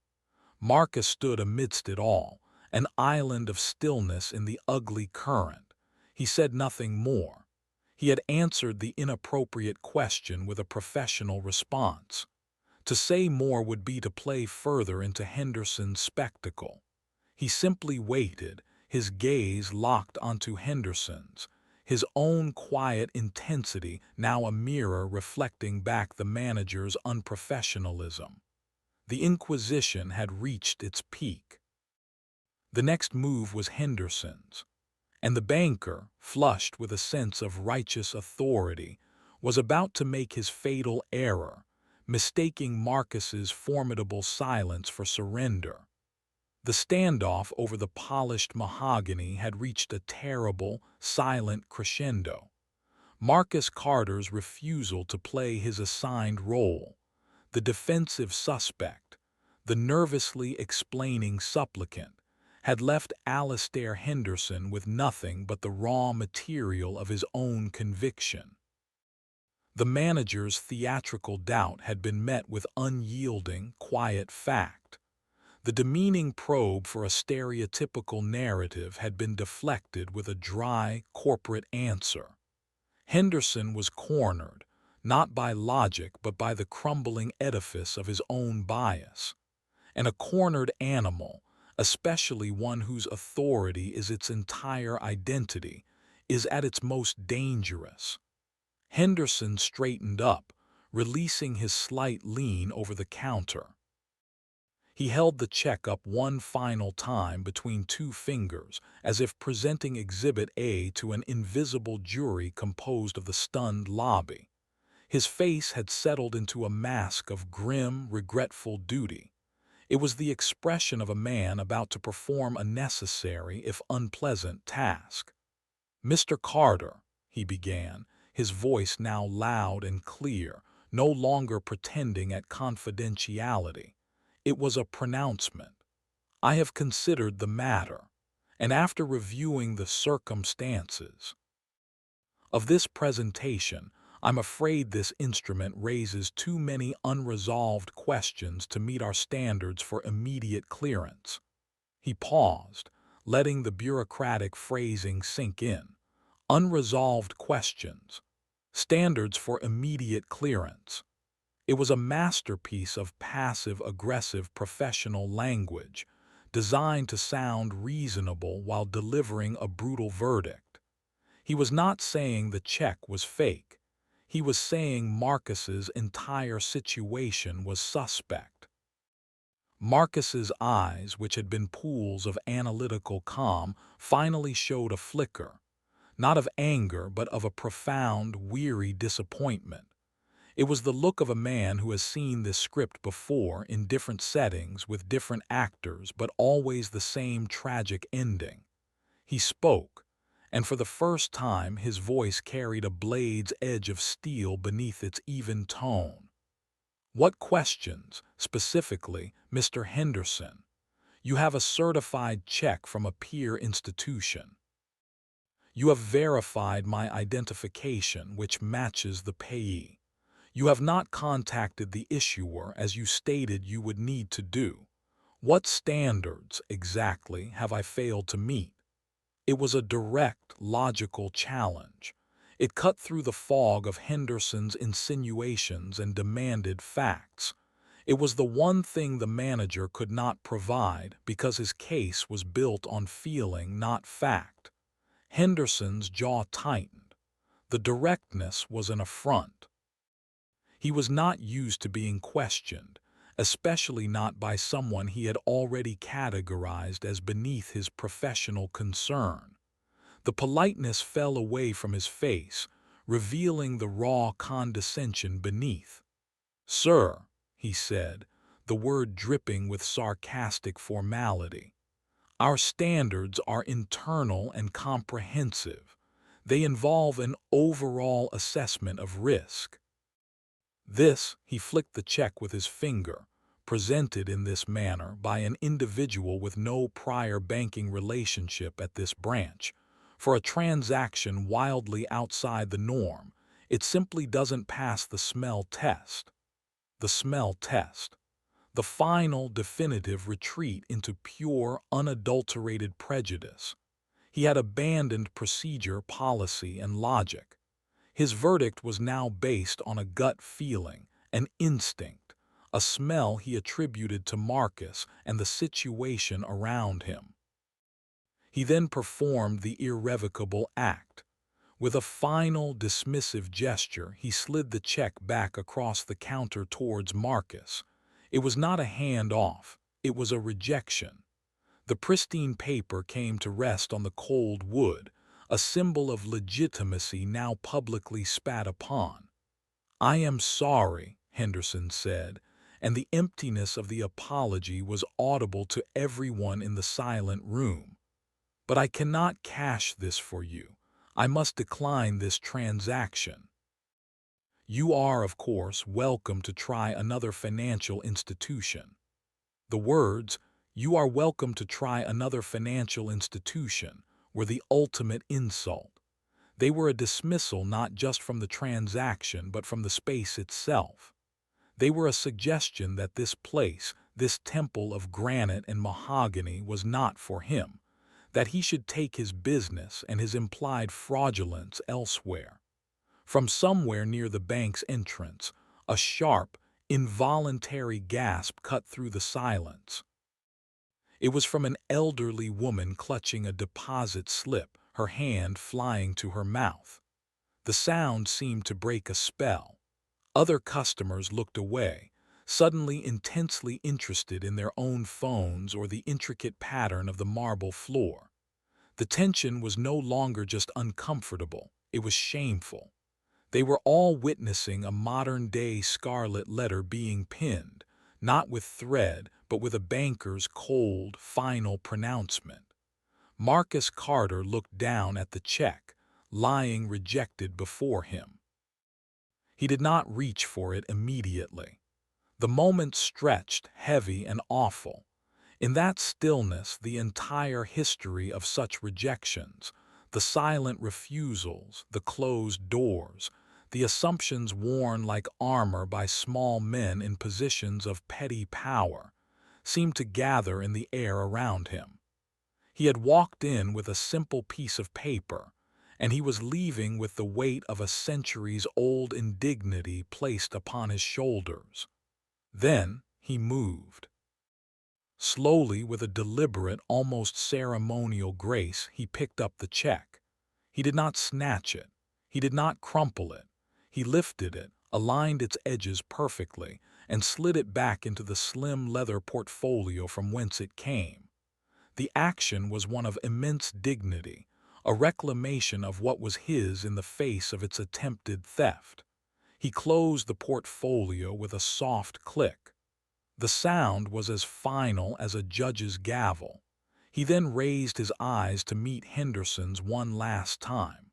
Marcus stood amidst it all, an island of stillness in the ugly current. He said nothing more. He had answered the inappropriate question with a professional response. To say more would be to play further into Henderson's spectacle. He simply waited, his gaze locked onto Henderson's, his own quiet intensity now a mirror reflecting back the manager's unprofessionalism. The inquisition had reached its peak. The next move was Henderson's, and the banker, flushed with a sense of righteous authority, was about to make his fatal error, mistaking Marcus's formidable silence for surrender. The standoff over the polished mahogany had reached a terrible, silent crescendo. Marcus Carter's refusal to play his assigned role, the defensive suspect, the nervously explaining supplicant, had left Alastair Henderson with nothing but the raw material of his own conviction. The manager's theatrical doubt had been met with unyielding, quiet fact. The demeaning probe for a stereotypical narrative had been deflected with a dry, corporate answer. Henderson was cornered, not by logic but by the crumbling edifice of his own bias. And a cornered animal, especially one whose authority is its entire identity, is at its most dangerous. Henderson straightened up, releasing his slight lean over the counter. He held the check up one final time between two fingers, as if presenting Exhibit A to an invisible jury composed of the stunned lobby. His face had settled into a mask of grim, regretful duty. It was the expression of a man about to perform a necessary, if unpleasant, task. "Mr. Carter," he began, his voice now loud and clear, no longer pretending at confidentiality. It was a pronouncement. "I have considered the matter, and after reviewing the circumstances of this presentation, I'm afraid this instrument raises too many unresolved questions to meet our standards for immediate clearance." He paused, letting the bureaucratic phrasing sink in. Unresolved questions. Standards for immediate clearance. It was a masterpiece of passive-aggressive professional language, designed to sound reasonable while delivering a brutal verdict. He was not saying the check was fake. He was saying Marcus's entire situation was suspect. Marcus's eyes, which had been pools of analytical calm, finally showed a flicker, not of anger but of a profound, weary disappointment. It was the look of a man who has seen this script before in different settings with different actors but always the same tragic ending. He spoke, and for the first time his voice carried a blade's edge of steel beneath its even tone. "What questions, specifically, Mr. Henderson? You have a certified check from a peer institution. You have verified my identification, which matches the payee. You have not contacted the issuer as you stated you would need to do. What standards, exactly, have I failed to meet?" It was a direct, logical challenge. It cut through the fog of Henderson's insinuations and demanded facts. It was the one thing the manager could not provide because his case was built on feeling, not fact. Henderson's jaw tightened. The directness was an affront. He was not used to being questioned, especially not by someone he had already categorized as beneath his professional concern. The politeness fell away from his face, revealing the raw condescension beneath. "Sir," he said, the word dripping with sarcastic formality, "our standards are internal and comprehensive. They involve an overall assessment of risk." This, he flicked the check with his finger, presented in this manner by an individual with no prior banking relationship at this branch, for a transaction wildly outside the norm, it simply doesn't pass the smell test. The smell test. The final, definitive retreat into pure, unadulterated prejudice. He had abandoned procedure, policy, and logic. His verdict was now based on a gut feeling, an instinct, a smell he attributed to Marcus and the situation around him. He then performed the irrevocable act. With a final, dismissive gesture, he slid the check back across the counter towards Marcus. It was not a hand-off, it was a rejection. The pristine paper came to rest on the cold wood, a symbol of legitimacy now publicly spat upon. "I am sorry," Henderson said, and the emptiness of the apology was audible to everyone in the silent room. "But I cannot cash this for you. I must decline this transaction. You are, of course, welcome to try another financial institution." The words, "You are welcome to try another financial institution," were the ultimate insult. They were a dismissal not just from the transaction but from the space itself. They were a suggestion that this place, this temple of granite and mahogany, was not for him, that he should take his business and his implied fraudulence elsewhere. From somewhere near the bank's entrance, a sharp, involuntary gasp cut through the silence. It was from an elderly woman clutching a deposit slip, her hand flying to her mouth. The sound seemed to break a spell. Other customers looked away, suddenly intensely interested in their own phones or the intricate pattern of the marble floor. The tension was no longer just uncomfortable, it was shameful. They were all witnessing a modern-day scarlet letter being pinned, not with thread, but with a banker's cold, final pronouncement. Marcus Carter looked down at the check, lying rejected before him. He did not reach for it immediately. The moment stretched, heavy and awful. In that stillness, the entire history of such rejections, the silent refusals, the closed doors, the assumptions worn like armor by small men in positions of petty power, seemed to gather in the air around him. He had walked in with a simple piece of paper, and he was leaving with the weight of a centuries-old indignity placed upon his shoulders. Then he moved. Slowly, with a deliberate, almost ceremonial grace, he picked up the check. He did not snatch it. He did not crumple it. He lifted it, aligned its edges perfectly, and slid it back into the slim leather portfolio from whence it came. The action was one of immense dignity, a reclamation of what was his in the face of its attempted theft. He closed the portfolio with a soft click. The sound was as final as a judge's gavel. He then raised his eyes to meet Henderson's one last time.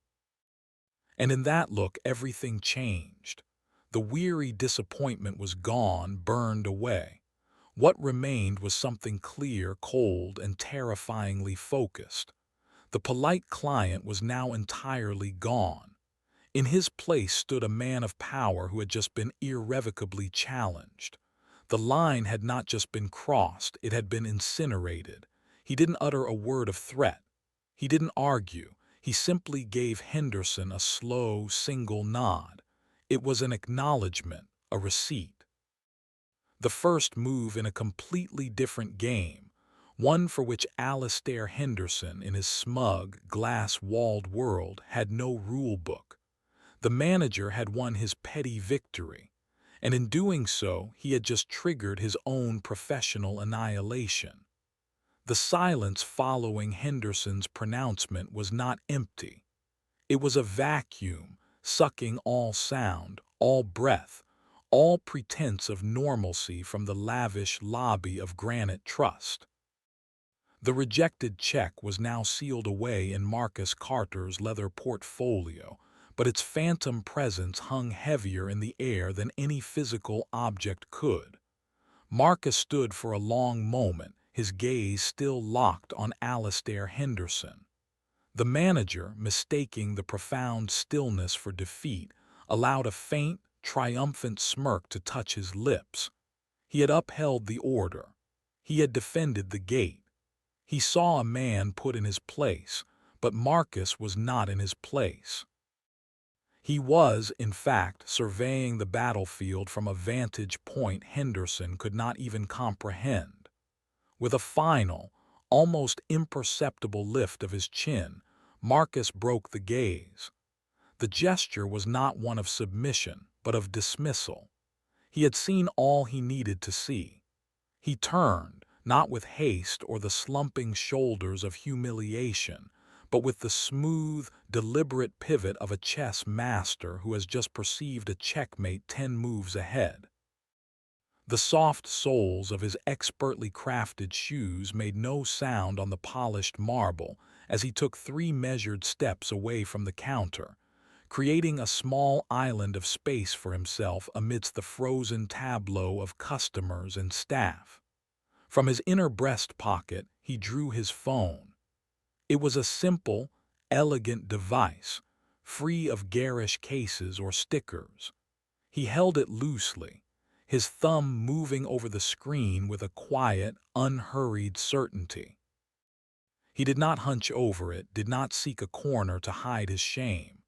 And in that look everything changed. The weary disappointment was gone, burned away. What remained was something clear, cold, and terrifyingly focused. The polite client was now entirely gone. In his place stood a man of power who had just been irrevocably challenged. The line had not just been crossed, it had been incinerated. He didn't utter a word of threat. He didn't argue. He simply gave Henderson a slow, single nod. It was an acknowledgement, a receipt. The first move in a completely different game, one for which Alastair Henderson in his smug, glass-walled world had no rule book. The manager had won his petty victory, and in doing so he had just triggered his own professional annihilation. The silence following Henderson's pronouncement was not empty. It was a vacuum, sucking all sound, all breath, all pretense of normalcy from the lavish lobby of Granite Trust. The rejected check was now sealed away in Marcus Carter's leather portfolio, but its phantom presence hung heavier in the air than any physical object could. Marcus stood for a long moment, his gaze still locked on Alastair Henderson. The manager, mistaking the profound stillness for defeat, allowed a faint, triumphant smirk to touch his lips. He had upheld the order. He had defended the gate. He saw a man put in his place, but Marcus was not in his place. He was, in fact, surveying the battlefield from a vantage point Henderson could not even comprehend. With a final, almost imperceptible lift of his chin, Marcus broke the gaze. The gesture was not one of submission, but of dismissal. He had seen all he needed to see. He turned, not with haste or the slumping shoulders of humiliation, but with the smooth, deliberate pivot of a chess master who has just perceived a checkmate 10 moves ahead. The soft soles of his expertly crafted shoes made no sound on the polished marble as he took 3 measured steps away from the counter, creating a small island of space for himself amidst the frozen tableau of customers and staff. From his inner breast pocket, he drew his phone. It was a simple, elegant device, free of garish cases or stickers. He held it loosely, his thumb moving over the screen with a quiet, unhurried certainty. He did not hunch over it, did not seek a corner to hide his shame.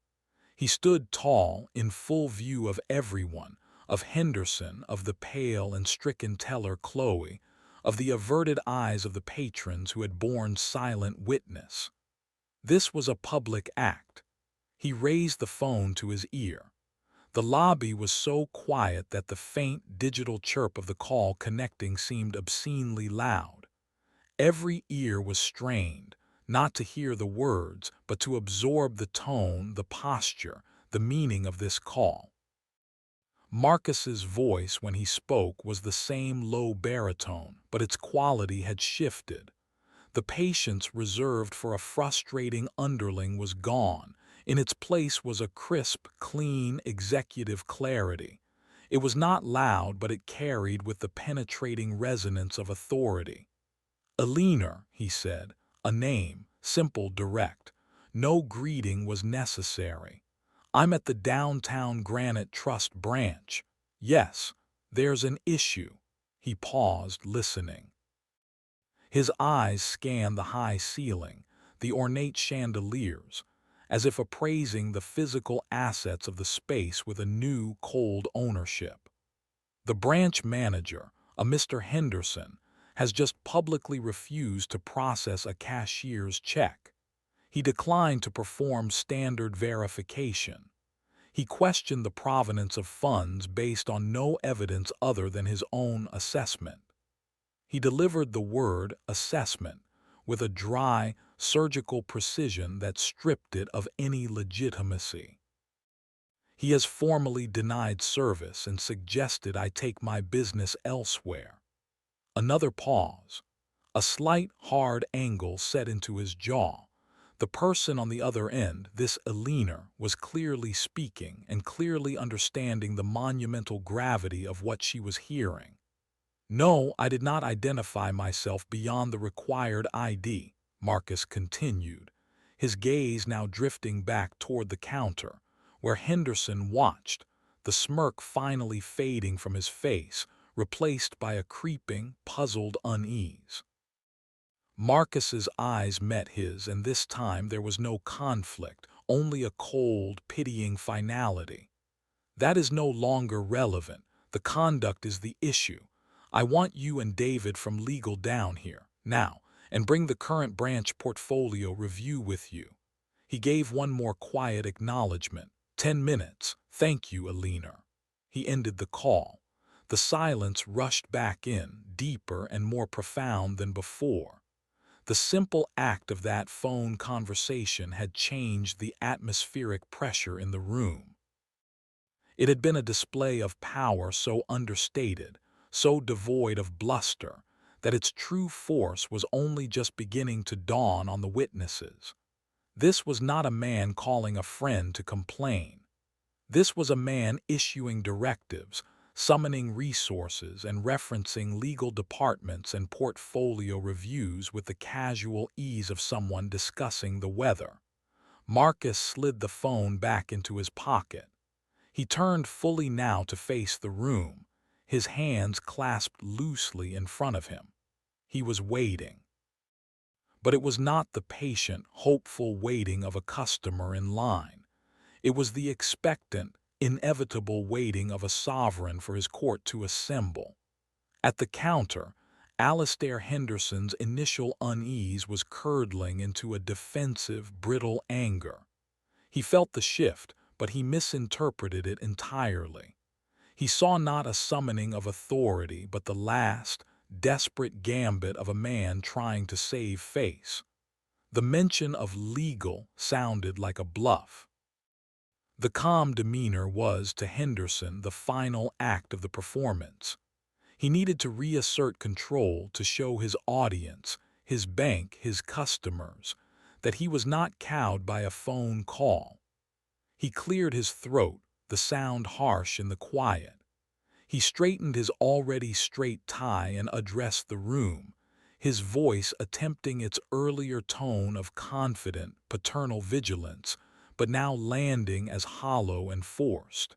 He stood tall, in full view of everyone, of Henderson, of the pale and stricken teller Chloe, of the averted eyes of the patrons who had borne silent witness. This was a public act. He raised the phone to his ear. The lobby was so quiet that the faint digital chirp of the call connecting seemed obscenely loud. Every ear was strained, not to hear the words, but to absorb the tone, the posture, the meaning of this call. Marcus's voice, when he spoke, was the same low baritone, but its quality had shifted. The patience reserved for a frustrating underling was gone. In its place was a crisp, clean, executive clarity. It was not loud, but it carried with the penetrating resonance of authority. "Eleanor," he said, a name, simple, direct. No greeting was necessary. "I'm at the downtown Granite Trust branch. Yes, there's an issue." He paused, listening. His eyes scanned the high ceiling, the ornate chandeliers, as if appraising the physical assets of the space with a new, cold ownership. The branch manager, a Mr. Henderson, has just publicly refused to process a cashier's check. He declined to perform standard verification. He questioned the provenance of funds based on no evidence other than his own assessment. He delivered the word assessment with a dry, surgical precision that stripped it of any legitimacy. He has formally denied service and suggested I take my business elsewhere. Another pause. A slight, hard angle set into his jaw. The person on the other end, this Eleanor, was clearly speaking and clearly understanding the monumental gravity of what she was hearing. "No, I did not identify myself beyond the required ID," Marcus continued, his gaze now drifting back toward the counter, where Henderson watched, the smirk finally fading from his face, replaced by a creeping, puzzled unease. Marcus's eyes met his, and this time there was no conflict, only a cold, pitying finality. "That is no longer relevant. The conduct is the issue. I want you and David from legal down here, now, and bring the current branch portfolio review with you." He gave one more quiet acknowledgement. 10 minutes. Thank you, Alina." He ended the call. The silence rushed back in, deeper and more profound than before. The simple act of that phone conversation had changed the atmospheric pressure in the room. It had been a display of power so understated, so devoid of bluster, that its true force was only just beginning to dawn on the witnesses. This was not a man calling a friend to complain. This was a man issuing directives, summoning resources, and referencing legal departments and portfolio reviews with the casual ease of someone discussing the weather. Marcus slid the phone back into his pocket. He turned fully now to face the room, his hands clasped loosely in front of him. He was waiting. But it was not the patient, hopeful waiting of a customer in line. It was the expectant, inevitable waiting of a sovereign for his court to assemble. At the counter, Alastair Henderson's initial unease was curdling into a defensive, brittle anger. He felt the shift, but he misinterpreted it entirely. He saw not a summoning of authority, but the last, desperate gambit of a man trying to save face. The mention of legal sounded like a bluff. The calm demeanor was, to Henderson, the final act of the performance. He needed to reassert control to show his audience, his bank, his customers, that he was not cowed by a phone call. He cleared his throat, the sound harsh in the quiet. He straightened his already straight tie and addressed the room, his voice attempting its earlier tone of confident, paternal vigilance, but now landing as hollow and forced.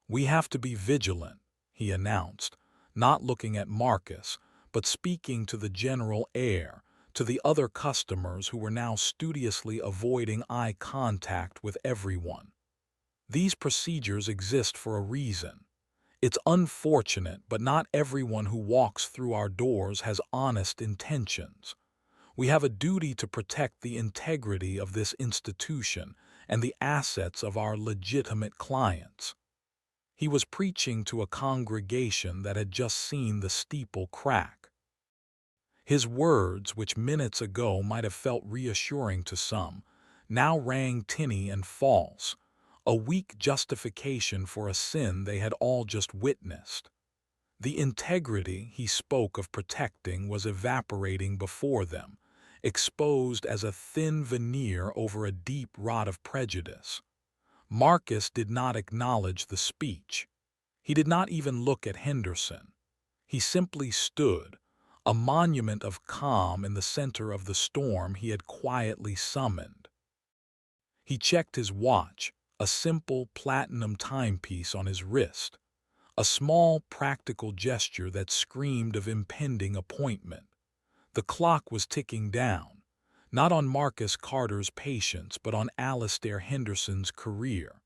"We have to be vigilant," he announced, not looking at Marcus, but speaking to the general air, to the other customers who were now studiously avoiding eye contact with everyone. "These procedures exist for a reason. It's unfortunate, but not everyone who walks through our doors has honest intentions. We have a duty to protect the integrity of this institution and the assets of our legitimate clients." He was preaching to a congregation that had just seen the steeple crack. His words, which minutes ago might have felt reassuring to some, now rang tinny and false, a weak justification for a sin they had all just witnessed. The integrity he spoke of protecting was evaporating before them, exposed as a thin veneer over a deep rot of prejudice. Marcus did not acknowledge the speech. He did not even look at Henderson. He simply stood, a monument of calm in the center of the storm he had quietly summoned. He checked his watch, a simple platinum timepiece on his wrist, a small practical gesture that screamed of impending appointment. The clock was ticking down, not on Marcus Carter's patience, but on Alastair Henderson's career.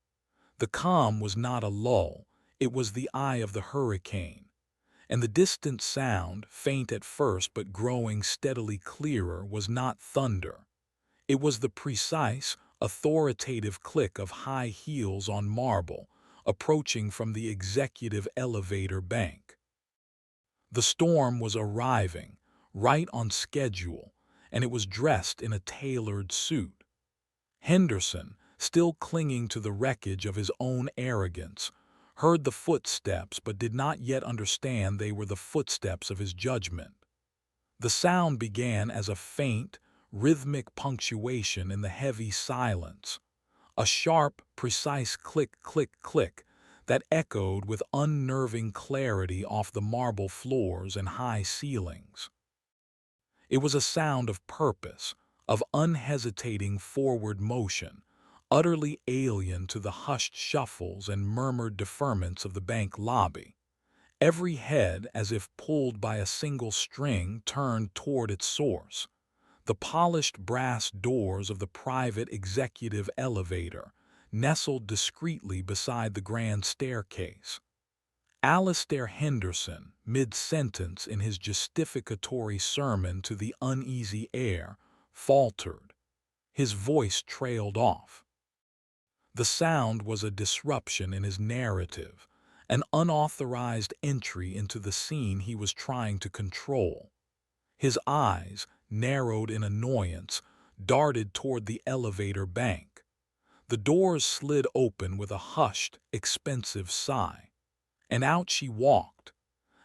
The calm was not a lull, it was the eye of the hurricane. And the distant sound, faint at first but growing steadily clearer, was not thunder. It was the precise, authoritative click of high heels on marble, approaching from the executive elevator bank. The storm was arriving, right on schedule, and it was dressed in a tailored suit. Henderson, still clinging to the wreckage of his own arrogance, heard the footsteps but did not yet understand they were the footsteps of his judgment. The sound began as a faint, rhythmic punctuation in the heavy silence, a sharp, precise click, click, click that echoed with unnerving clarity off the marble floors and high ceilings. It was a sound of purpose, of unhesitating forward motion, utterly alien to the hushed shuffles and murmured deferments of the bank lobby. Every head, as if pulled by a single string, turned toward its source. The polished brass doors of the private executive elevator, nestled discreetly beside the grand staircase. Alastair Henderson, mid-sentence in his justificatory sermon to the uneasy air, faltered. His voice trailed off. The sound was a disruption in his narrative, an unauthorized entry into the scene he was trying to control. His eyes, narrowed in annoyance, darted toward the elevator bank. The doors slid open with a hushed, expensive sigh, and out she walked.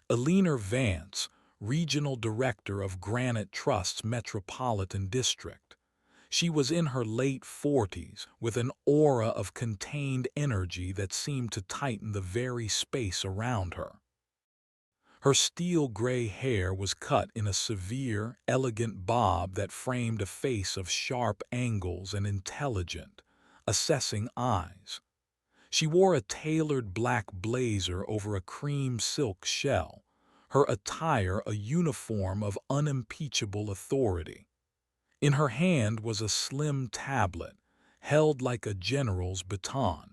Eleanor Vance, Regional Director of Granite Trust's Metropolitan District. She was in her late 40s, with an aura of contained energy that seemed to tighten the very space around her. Her steel-gray hair was cut in a severe, elegant bob that framed a face of sharp angles and intelligent, assessing eyes. She wore a tailored black blazer over a cream silk shell, her attire a uniform of unimpeachable authority. In her hand was a slim tablet, held like a general's baton.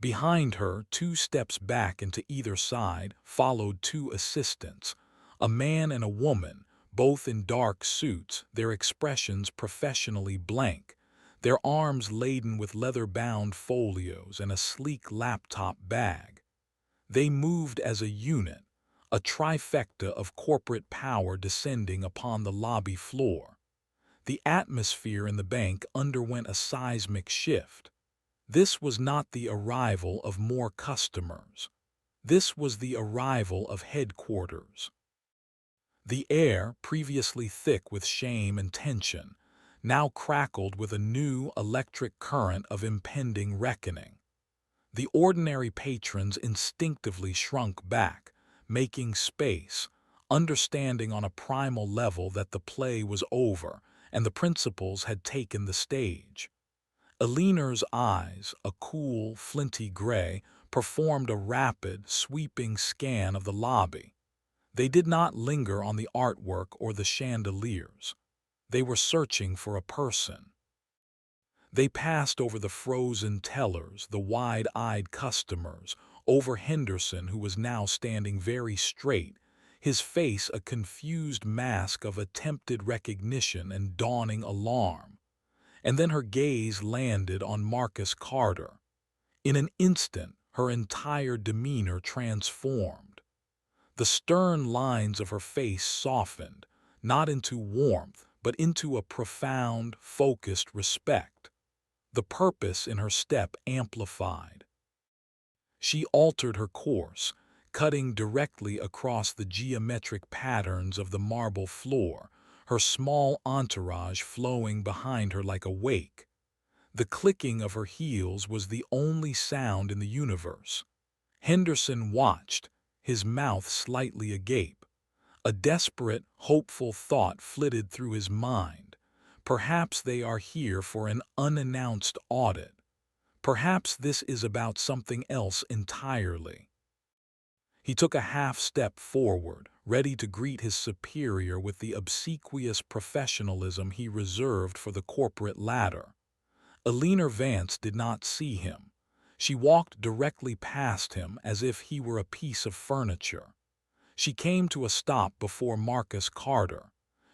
Behind her, 2 steps back and to either side, followed 2 assistants, a man and a woman, both in dark suits, their expressions professionally blank, their arms laden with leather-bound folios and a sleek laptop bag. They moved as a unit, a trifecta of corporate power descending upon the lobby floor. The atmosphere in the bank underwent a seismic shift. This was not the arrival of more customers. This was the arrival of headquarters. The air, previously thick with shame and tension, now crackled with a new electric current of impending reckoning. The ordinary patrons instinctively shrunk back, making space, understanding on a primal level that the play was over and the principals had taken the stage. Eleanor's eyes, a cool, flinty gray, performed a rapid, sweeping scan of the lobby. They did not linger on the artwork or the chandeliers. They were searching for a person. They passed over the frozen tellers, the wide-eyed customers, over Henderson, who was now standing very straight, his face a confused mask of attempted recognition and dawning alarm. And then her gaze landed on Marcus Carter. In an instant, her entire demeanor transformed. The stern lines of her face softened, not into warmth, but into a profound, focused respect. The purpose in her step amplified. She altered her course, cutting directly across the geometric patterns of the marble floor, her small entourage flowing behind her like a wake. The clicking of her heels was the only sound in the universe. Henderson watched, his mouth slightly agape. A desperate, hopeful thought flitted through his mind. Perhaps they are here for an unannounced audit. Perhaps this is about something else entirely. He took a half-step forward, ready to greet his superior with the obsequious professionalism he reserved for the corporate ladder. Eleanor Vance did not see him. She walked directly past him as if he were a piece of furniture. She came to a stop before Marcus Carter.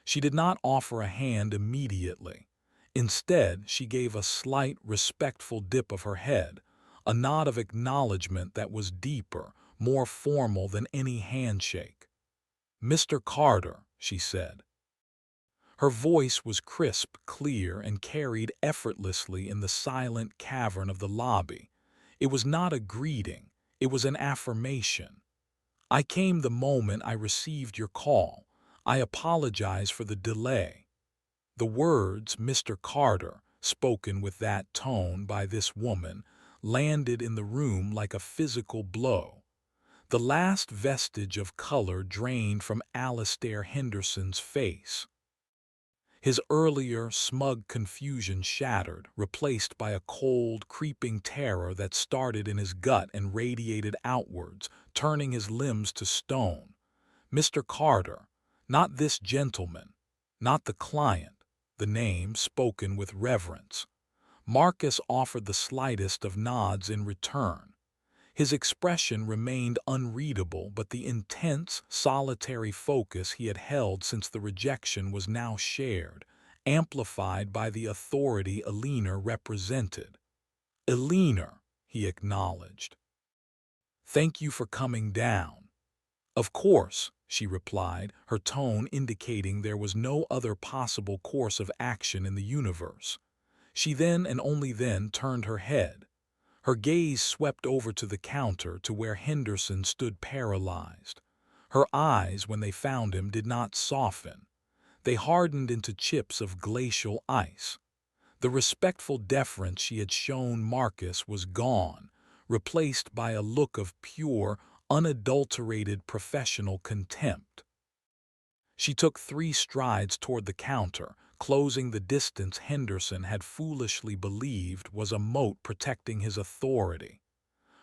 She did not offer a hand immediately. Instead, she gave a slight, respectful dip of her head, a nod of acknowledgement that was deeper, more formal than any handshake. "Mr. Carter," she said. Her voice was crisp, clear, and carried effortlessly in the silent cavern of the lobby. It was not a greeting, it was an affirmation. "I came the moment I received your call. I apologize for the delay." The words, "Mr. Carter," spoken with that tone by this woman, landed in the room like a physical blow. The last vestige of color drained from Alastair Henderson's face. His earlier, smug confusion shattered, replaced by a cold, creeping terror that started in his gut and radiated outwards, turning his limbs to stone. "Mr. Carter, not this gentleman, not the client," the name spoken with reverence. Marcus offered the slightest of nods in return. His expression remained unreadable, but the intense, solitary focus he had held since the rejection was now shared, amplified by the authority Eleanor represented. "Eleanor," he acknowledged. "Thank you for coming down." "Of course," she replied, her tone indicating there was no other possible course of action in the universe. She then and only then turned her head. Her gaze swept over to the counter to where Henderson stood paralyzed. Her eyes, when they found him, did not soften. They hardened into chips of glacial ice. The respectful deference she had shown Marcus was gone, replaced by a look of pure, unadulterated professional contempt. She took 3 strides toward the counter, closing the distance Henderson had foolishly believed was a moat protecting his authority.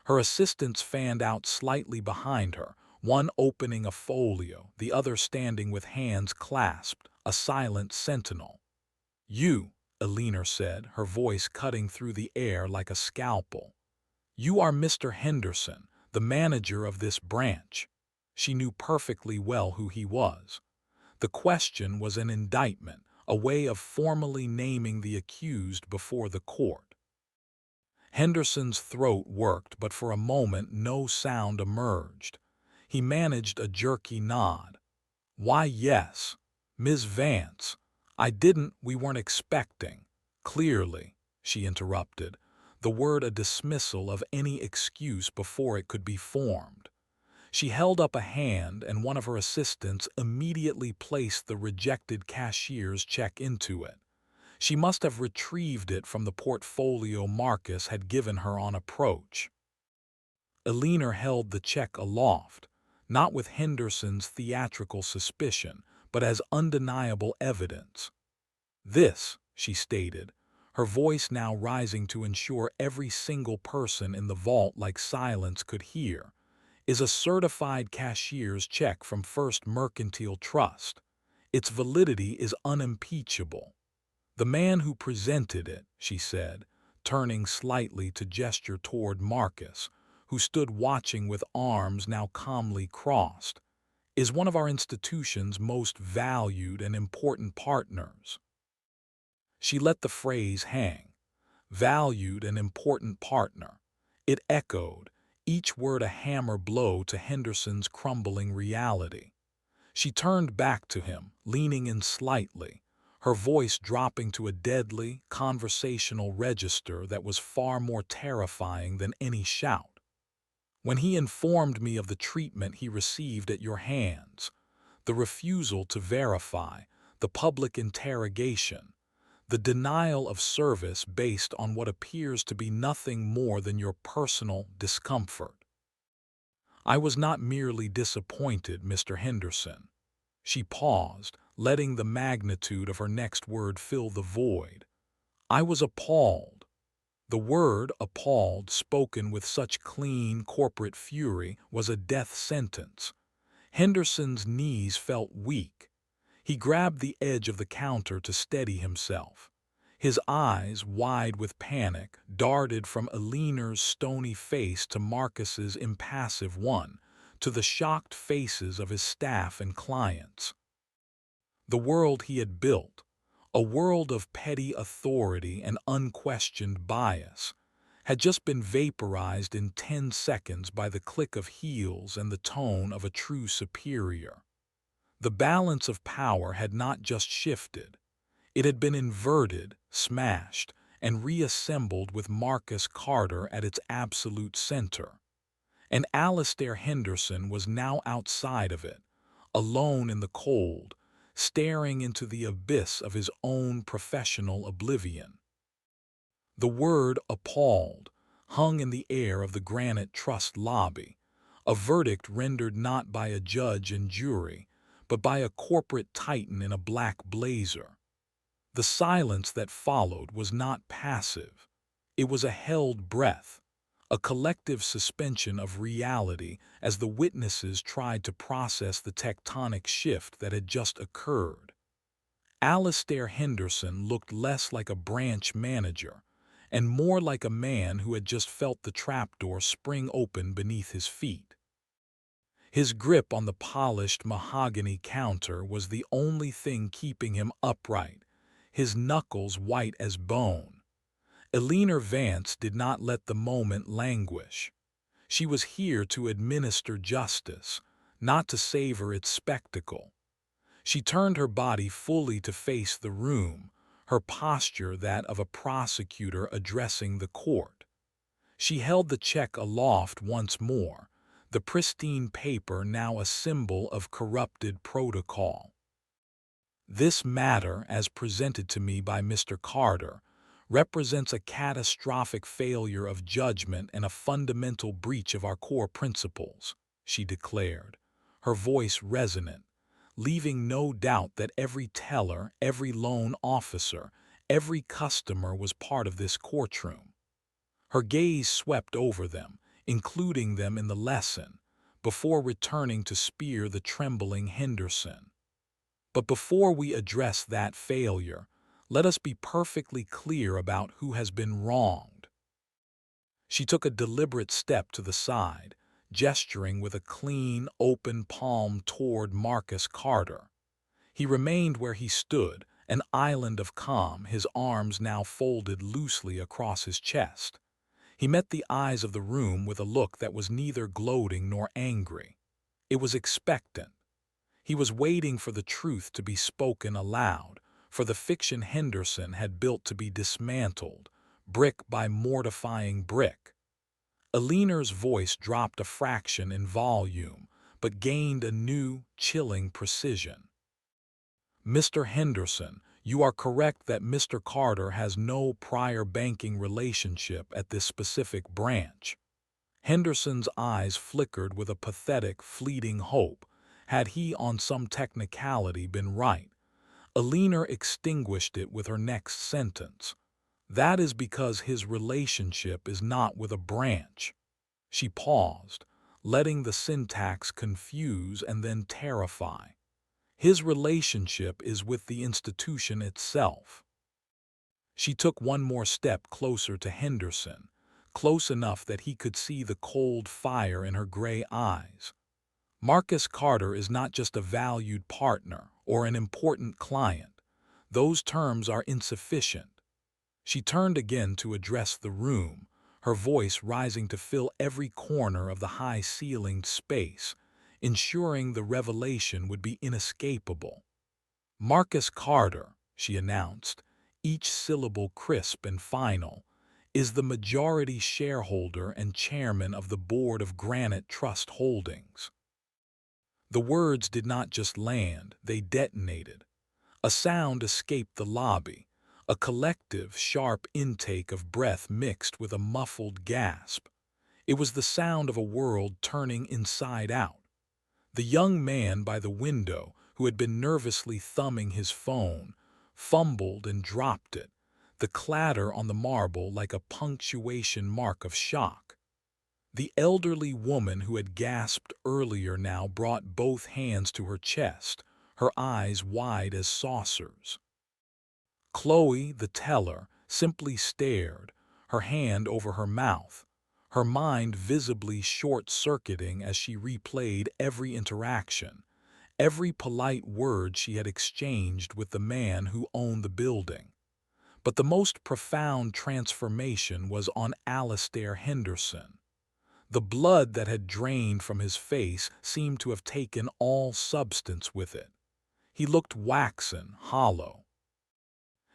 Her assistants fanned out slightly behind her, one opening a folio, the other standing with hands clasped, a silent sentinel. "You," Eleanor said, her voice cutting through the air like a scalpel. "You are Mr. Henderson, the manager of this branch." She knew perfectly well who he was. The question was an indictment, a way of formally naming the accused before the court. Henderson's throat worked, but for a moment no sound emerged. He managed a jerky nod. "Why, yes, Ms. Vance. We weren't expecting." "Clearly," she interrupted, the word a dismissal of any excuse before it could be formed. She held up a hand, and one of her assistants immediately placed the rejected cashier's check into it. She must have retrieved it from the portfolio Marcus had given her on approach. Eleanor held the check aloft, not with Henderson's theatrical suspicion, but as undeniable evidence. "This," she stated, her voice now rising to ensure every single person in the vault like silence could hear, "is a certified cashier's check from First Mercantile Trust. Its validity is unimpeachable. The man who presented it," she said, turning slightly to gesture toward Marcus, who stood watching with arms now calmly crossed, "is one of our institution's most valued and important partners." She let the phrase hang. Valued and important partner. It echoed, each word a hammer blow to Henderson's crumbling reality. She turned back to him, leaning in slightly, her voice dropping to a deadly, conversational register that was far more terrifying than any shout. "When he informed me of the treatment he received at your hands, the refusal to verify, the public interrogation, the denial of service based on what appears to be nothing more than your personal discomfort. I was not merely disappointed, Mr. Henderson." She paused, letting the magnitude of her next word fill the void. "I was appalled." The word appalled, spoken with such clean corporate fury, was a death sentence. Henderson's knees felt weak. He grabbed the edge of the counter to steady himself. His eyes, wide with panic, darted from Eleanor's stony face to Marcus's impassive one, to the shocked faces of his staff and clients. The world he had built, a world of petty authority and unquestioned bias, had just been vaporized in 10 seconds by the click of heels and the tone of a true superior. The balance of power had not just shifted. It had been inverted, smashed, and reassembled with Marcus Carter at its absolute center. And Alastair Henderson was now outside of it, alone in the cold, staring into the abyss of his own professional oblivion. The word appalled hung in the air of the Granite Trust lobby, a verdict rendered not by a judge and jury, but by a corporate titan in a black blazer. The silence that followed was not passive. It was a held breath, a collective suspension of reality as the witnesses tried to process the tectonic shift that had just occurred. Alastair Henderson looked less like a branch manager and more like a man who had just felt the trapdoor spring open beneath his feet. His grip on the polished mahogany counter was the only thing keeping him upright, his knuckles white as bone. Eleanor Vance did not let the moment languish. She was here to administer justice, not to savor its spectacle. She turned her body fully to face the room, her posture that of a prosecutor addressing the court. She held the check aloft once more, the pristine paper now a symbol of corrupted protocol. This matter, as presented to me by Mr. Carter, represents a catastrophic failure of judgment and a fundamental breach of our core principles, she declared, her voice resonant, leaving no doubt that every teller, every loan officer, every customer was part of this courtroom. Her gaze swept over them, including them in the lesson, before returning to spear the trembling Henderson. But before we address that failure, let us be perfectly clear about who has been wronged. She took a deliberate step to the side, gesturing with a clean, open palm toward Marcus Carter. He remained where he stood, an island of calm, his arms now folded loosely across his chest. He met the eyes of the room with a look that was neither gloating nor angry. It was expectant. He was waiting for the truth to be spoken aloud, for the fiction Henderson had built to be dismantled, brick by mortifying brick. Eleanor's voice dropped a fraction in volume, but gained a new, chilling precision. Mr. Henderson, you are correct that Mr. Carter has no prior banking relationship at this specific branch. Henderson's eyes flickered with a pathetic, fleeting hope. Had he on some technicality been right? Eleanor extinguished it with her next sentence. That is because his relationship is not with a branch. She paused, letting the syntax confuse and then terrify. His relationship is with the institution itself. She took one more step closer to Henderson, close enough that he could see the cold fire in her gray eyes. Marcus Carter is not just a valued partner or an important client. Those terms are insufficient. She turned again to address the room, her voice rising to fill every corner of the high-ceilinged space, ensuring the revelation would be inescapable. Marcus Carter, she announced, each syllable crisp and final, is the majority shareholder and chairman of the board of Granite Trust Holdings. The words did not just land, they detonated. A sound escaped the lobby, a collective, sharp intake of breath mixed with a muffled gasp. It was the sound of a world turning inside out. The young man by the window, who had been nervously thumbing his phone, fumbled and dropped it, the clatter on the marble like a punctuation mark of shock. The elderly woman who had gasped earlier now brought both hands to her chest, her eyes wide as saucers. Chloe, the teller, simply stared, her hand over her mouth, her mind visibly short-circuiting as she replayed every interaction, every polite word she had exchanged with the man who owned the building. But the most profound transformation was on Alastair Henderson. The blood that had drained from his face seemed to have taken all substance with it. He looked waxen, hollow.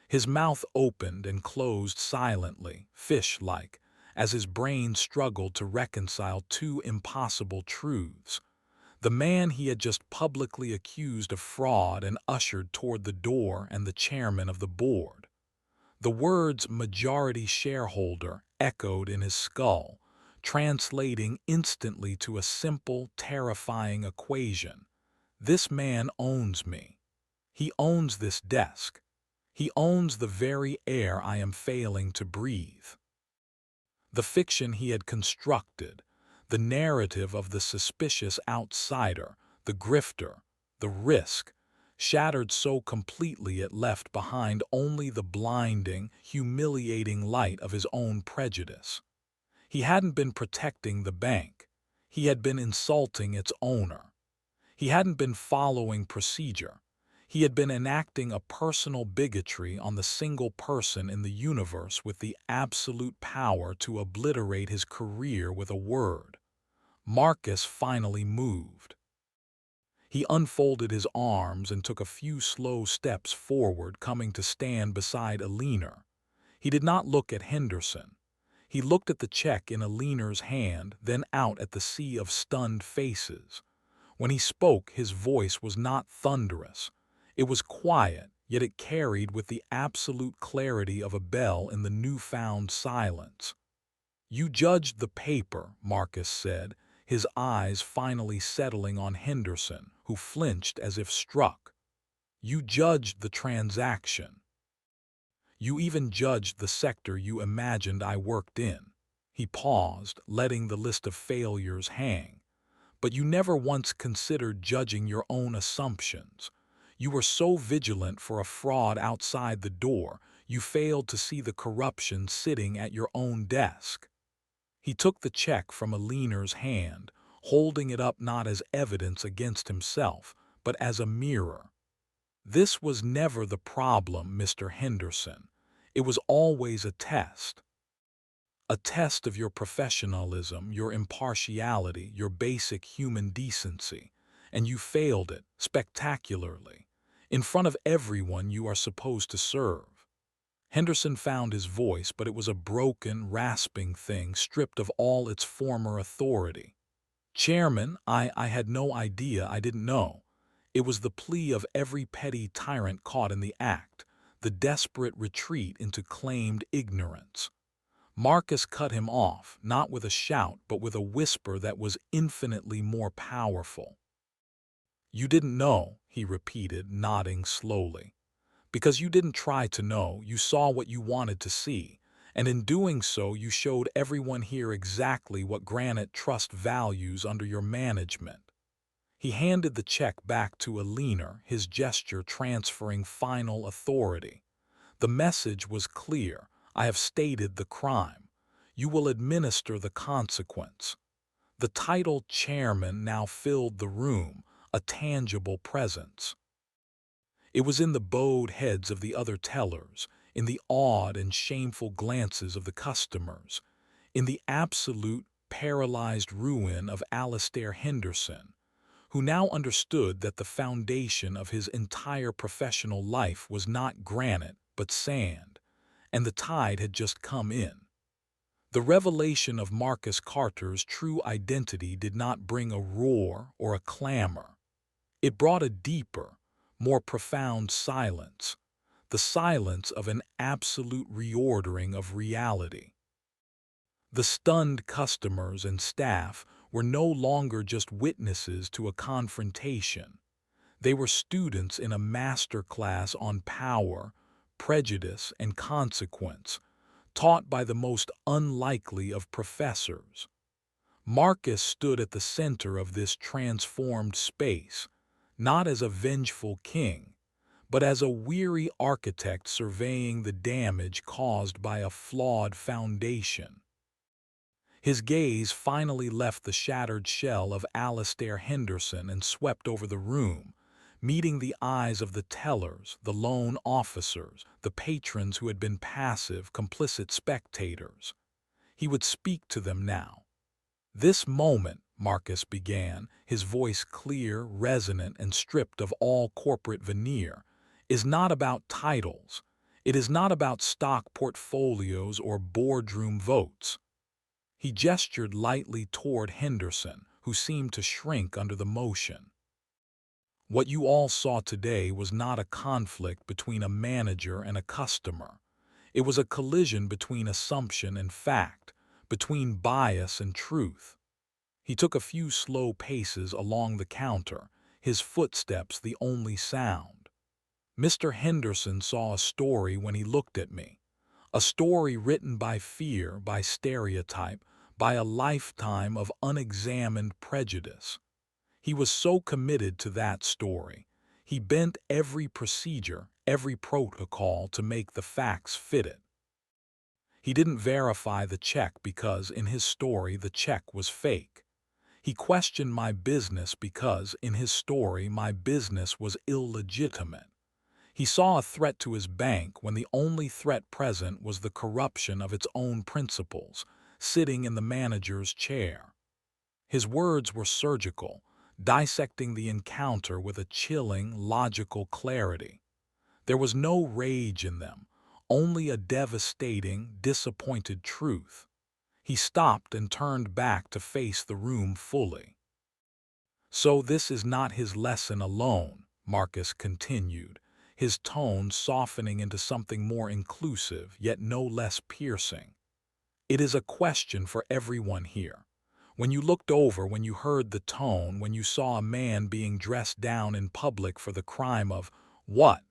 His mouth opened and closed silently, fish-like, as his brain struggled to reconcile two impossible truths. The man he had just publicly accused of fraud and ushered toward the door, and the chairman of the board. The words majority shareholder echoed in his skull, translating instantly to a simple, terrifying equation. This man owns me. He owns this desk. He owns the very air I am failing to breathe. The fiction he had constructed, the narrative of the suspicious outsider, the grifter, the risk, shattered so completely it left behind only the blinding, humiliating light of his own prejudice. He hadn't been protecting the bank. He had been insulting its owner. He hadn't been following procedure. He had been enacting a personal bigotry on the single person in the universe with the absolute power to obliterate his career with a word. Marcus finally moved. He unfolded his arms and took a few slow steps forward, coming to stand beside Alina. He did not look at Henderson. He looked at the check in Alina's hand, then out at the sea of stunned faces. When he spoke, his voice was not thunderous. It was quiet, yet it carried with the absolute clarity of a bell in the newfound silence. "You judged the paper," Marcus said, his eyes finally settling on Henderson, who flinched as if struck. "You judged the transaction. You even judged the sector you imagined I worked in." He paused, letting the list of failures hang. "But you never once considered judging your own assumptions. You were so vigilant for a fraud outside the door, you failed to see the corruption sitting at your own desk." He took the check from Alina's hand, holding it up not as evidence against himself, but as a mirror. "This was never the problem, Mr. Henderson. It was always a test. A test of your professionalism, your impartiality, your basic human decency. And you failed it, spectacularly, in front of everyone you are supposed to serve." Henderson found his voice, but it was a broken, rasping thing, stripped of all its former authority. "Chairman, I had no idea, I didn't know." It was the plea of every petty tyrant caught in the act, the desperate retreat into claimed ignorance. Marcus cut him off, not with a shout, but with a whisper that was infinitely more powerful. "You didn't know," he repeated, nodding slowly. "Because you didn't try to know, you saw what you wanted to see, and in doing so you showed everyone here exactly what Granite Trust values under your management." He handed the check back to Alina, his gesture transferring final authority. The message was clear. "I have stated the crime. You will administer the consequence." The title chairman now filled the room, a tangible presence. It was in the bowed heads of the other tellers, in the awed and shameful glances of the customers, in the absolute, paralyzed ruin of Alastair Henderson, who now understood that the foundation of his entire professional life was not granite but sand, and the tide had just come in. The revelation of Marcus Carter's true identity did not bring a roar or a clamor. It brought a deeper, more profound silence, the silence of an absolute reordering of reality. The stunned customers and staff were no longer just witnesses to a confrontation. They were students in a master class on power, prejudice, and consequence, taught by the most unlikely of professors. Marcus stood at the center of this transformed space, not as a vengeful king, but as a weary architect surveying the damage caused by a flawed foundation. His gaze finally left the shattered shell of Alastair Henderson and swept over the room, meeting the eyes of the tellers, the lone officers, the patrons who had been passive, complicit spectators. He would speak to them now. "This moment," Marcus began, his voice clear, resonant, and stripped of all corporate veneer, "is not about titles. It is not about stock portfolios or boardroom votes." He gestured lightly toward Henderson, who seemed to shrink under the motion. "What you all saw today was not a conflict between a manager and a customer. It was a collision between assumption and fact, between bias and truth." He took a few slow paces along the counter, his footsteps the only sound. "Mr. Henderson saw a story when he looked at me. A story written by fear, by stereotype, by a lifetime of unexamined prejudice. He was so committed to that story. He bent every procedure, every protocol to make the facts fit it. He didn't verify the check because, in his story, the check was fake. He questioned my business because, in his story, my business was illegitimate. He saw a threat to his bank when the only threat present was the corruption of its own principals, sitting in the manager's chair. His words were surgical, dissecting the encounter with a chilling, logical clarity. There was no rage in them, only a devastating, disappointed truth. He stopped and turned back to face the room fully. "So this is not his lesson alone," Marcus continued, his tone softening into something more inclusive, yet no less piercing. "It is a question for everyone here. When you looked over, when you heard the tone, when you saw a man being dressed down in public for the crime of what?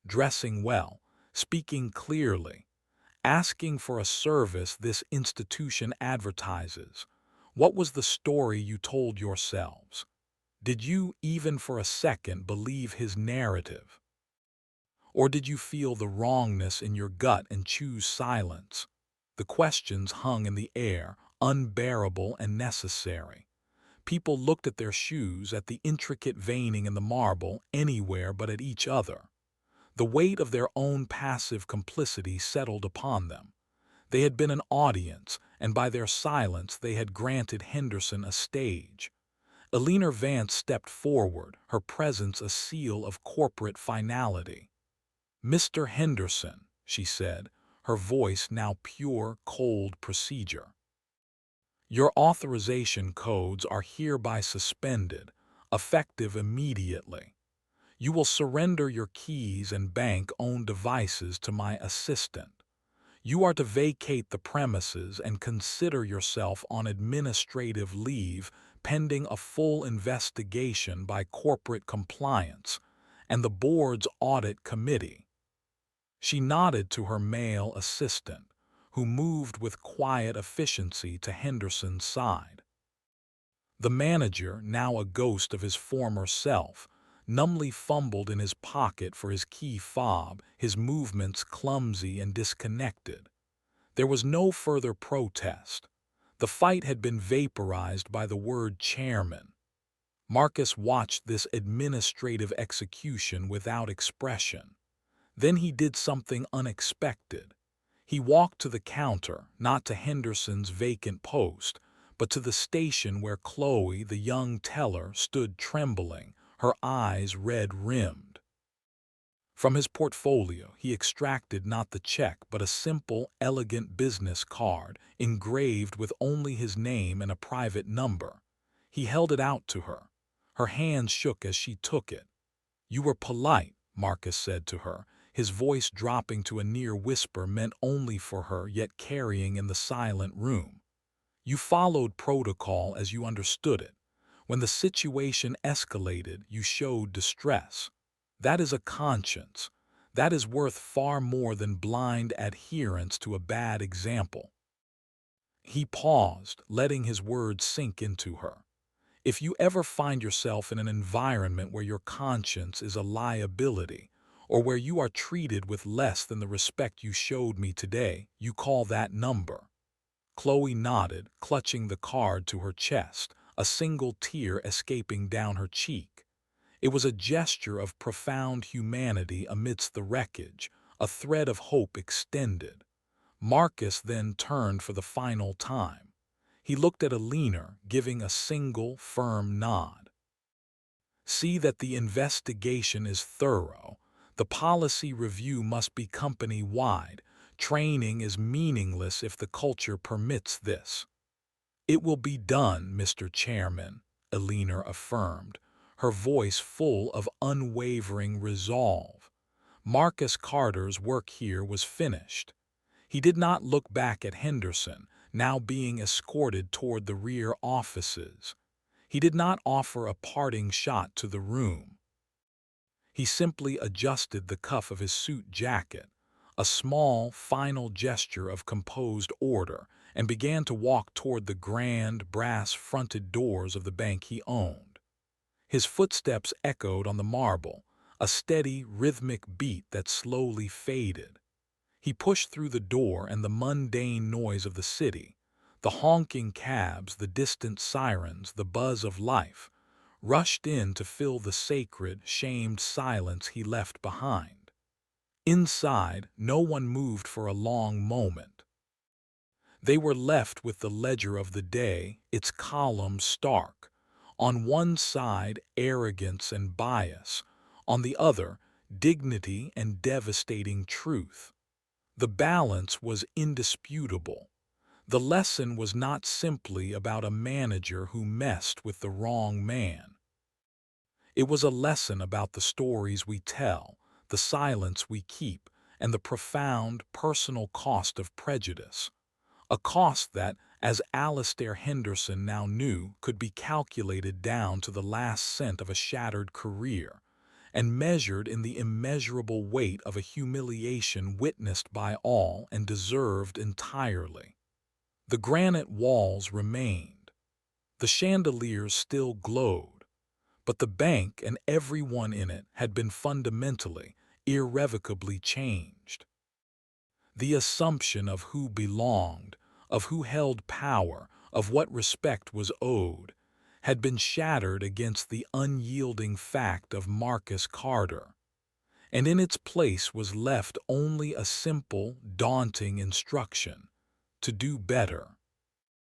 Dressing well, speaking clearly, asking for a service this institution advertises. What was the story you told yourselves? Did you, even for a second, believe his narrative? Or did you feel the wrongness in your gut and choose silence?" The questions hung in the air, unbearable and necessary. People looked at their shoes, at the intricate veining in the marble, anywhere but at each other. The weight of their own passive complicity settled upon them. They had been an audience, and by their silence they had granted Henderson a stage. Eleanor Vance stepped forward, her presence a seal of corporate finality. "Mr. Henderson," she said, her voice now pure, cold procedure. "Your authorization codes are hereby suspended, effective immediately. You will surrender your keys and bank-owned devices to my assistant. You are to vacate the premises and consider yourself on administrative leave pending a full investigation by corporate compliance and the board's audit committee." She nodded to her male assistant, who moved with quiet efficiency to Henderson's side. The manager, now a ghost of his former self, numbly fumbled in his pocket for his key fob, his movements clumsy and disconnected. There was no further protest. The fight had been vaporized by the word chairman. Marcus watched this administrative execution without expression. Then he did something unexpected. He walked to the counter, not to Henderson's vacant post, but to the station where Chloe, the young teller, stood trembling, her eyes red-rimmed. From his portfolio, he extracted not the check, but a simple, elegant business card, engraved with only his name and a private number. He held it out to her. Her hands shook as she took it. "You were polite," Marcus said to her, his voice dropping to a near whisper meant only for her, yet carrying in the silent room. "You followed protocol as you understood it. When the situation escalated, you showed distress. That is a conscience. That is worth far more than blind adherence to a bad example." He paused, letting his words sink into her. "If you ever find yourself in an environment where your conscience is a liability, or where you are treated with less than the respect you showed me today, you call that number." Chloe nodded, clutching the card to her chest, a single tear escaping down her cheek. It was a gesture of profound humanity amidst the wreckage, a thread of hope extended. Marcus then turned for the final time. He looked at Eleanor, giving a single, firm nod. "See that the investigation is thorough. The policy review must be company-wide. Training is meaningless if the culture permits this." "It will be done, Mr. Chairman," Eleanor affirmed, her voice full of unwavering resolve. Marcus Carter's work here was finished. He did not look back at Henderson, now being escorted toward the rear offices. He did not offer a parting shot to the room. He simply adjusted the cuff of his suit jacket, a small, final gesture of composed order, and began to walk toward the grand, brass-fronted doors of the bank he owned. His footsteps echoed on the marble, a steady, rhythmic beat that slowly faded. He pushed through the door, and the mundane noise of the city, the honking cabs, the distant sirens, the buzz of life, rushed in to fill the sacred, shamed silence he left behind. Inside, no one moved for a long moment. They were left with the ledger of the day, its columns stark. On one side, arrogance and bias. On the other, dignity and devastating truth. The balance was indisputable. The lesson was not simply about a manager who messed with the wrong man. It was a lesson about the stories we tell, the silence we keep, and the profound personal cost of prejudice. A cost that, as Alastair Henderson now knew, could be calculated down to the last cent of a shattered career, and measured in the immeasurable weight of a humiliation witnessed by all and deserved entirely. The granite walls remained. The chandeliers still glowed, but the bank and everyone in it had been fundamentally, irrevocably changed. The assumption of who belonged, of who held power, of what respect was owed, had been shattered against the unyielding fact of Marcus Carter, and in its place was left only a simple, daunting instruction: to do better.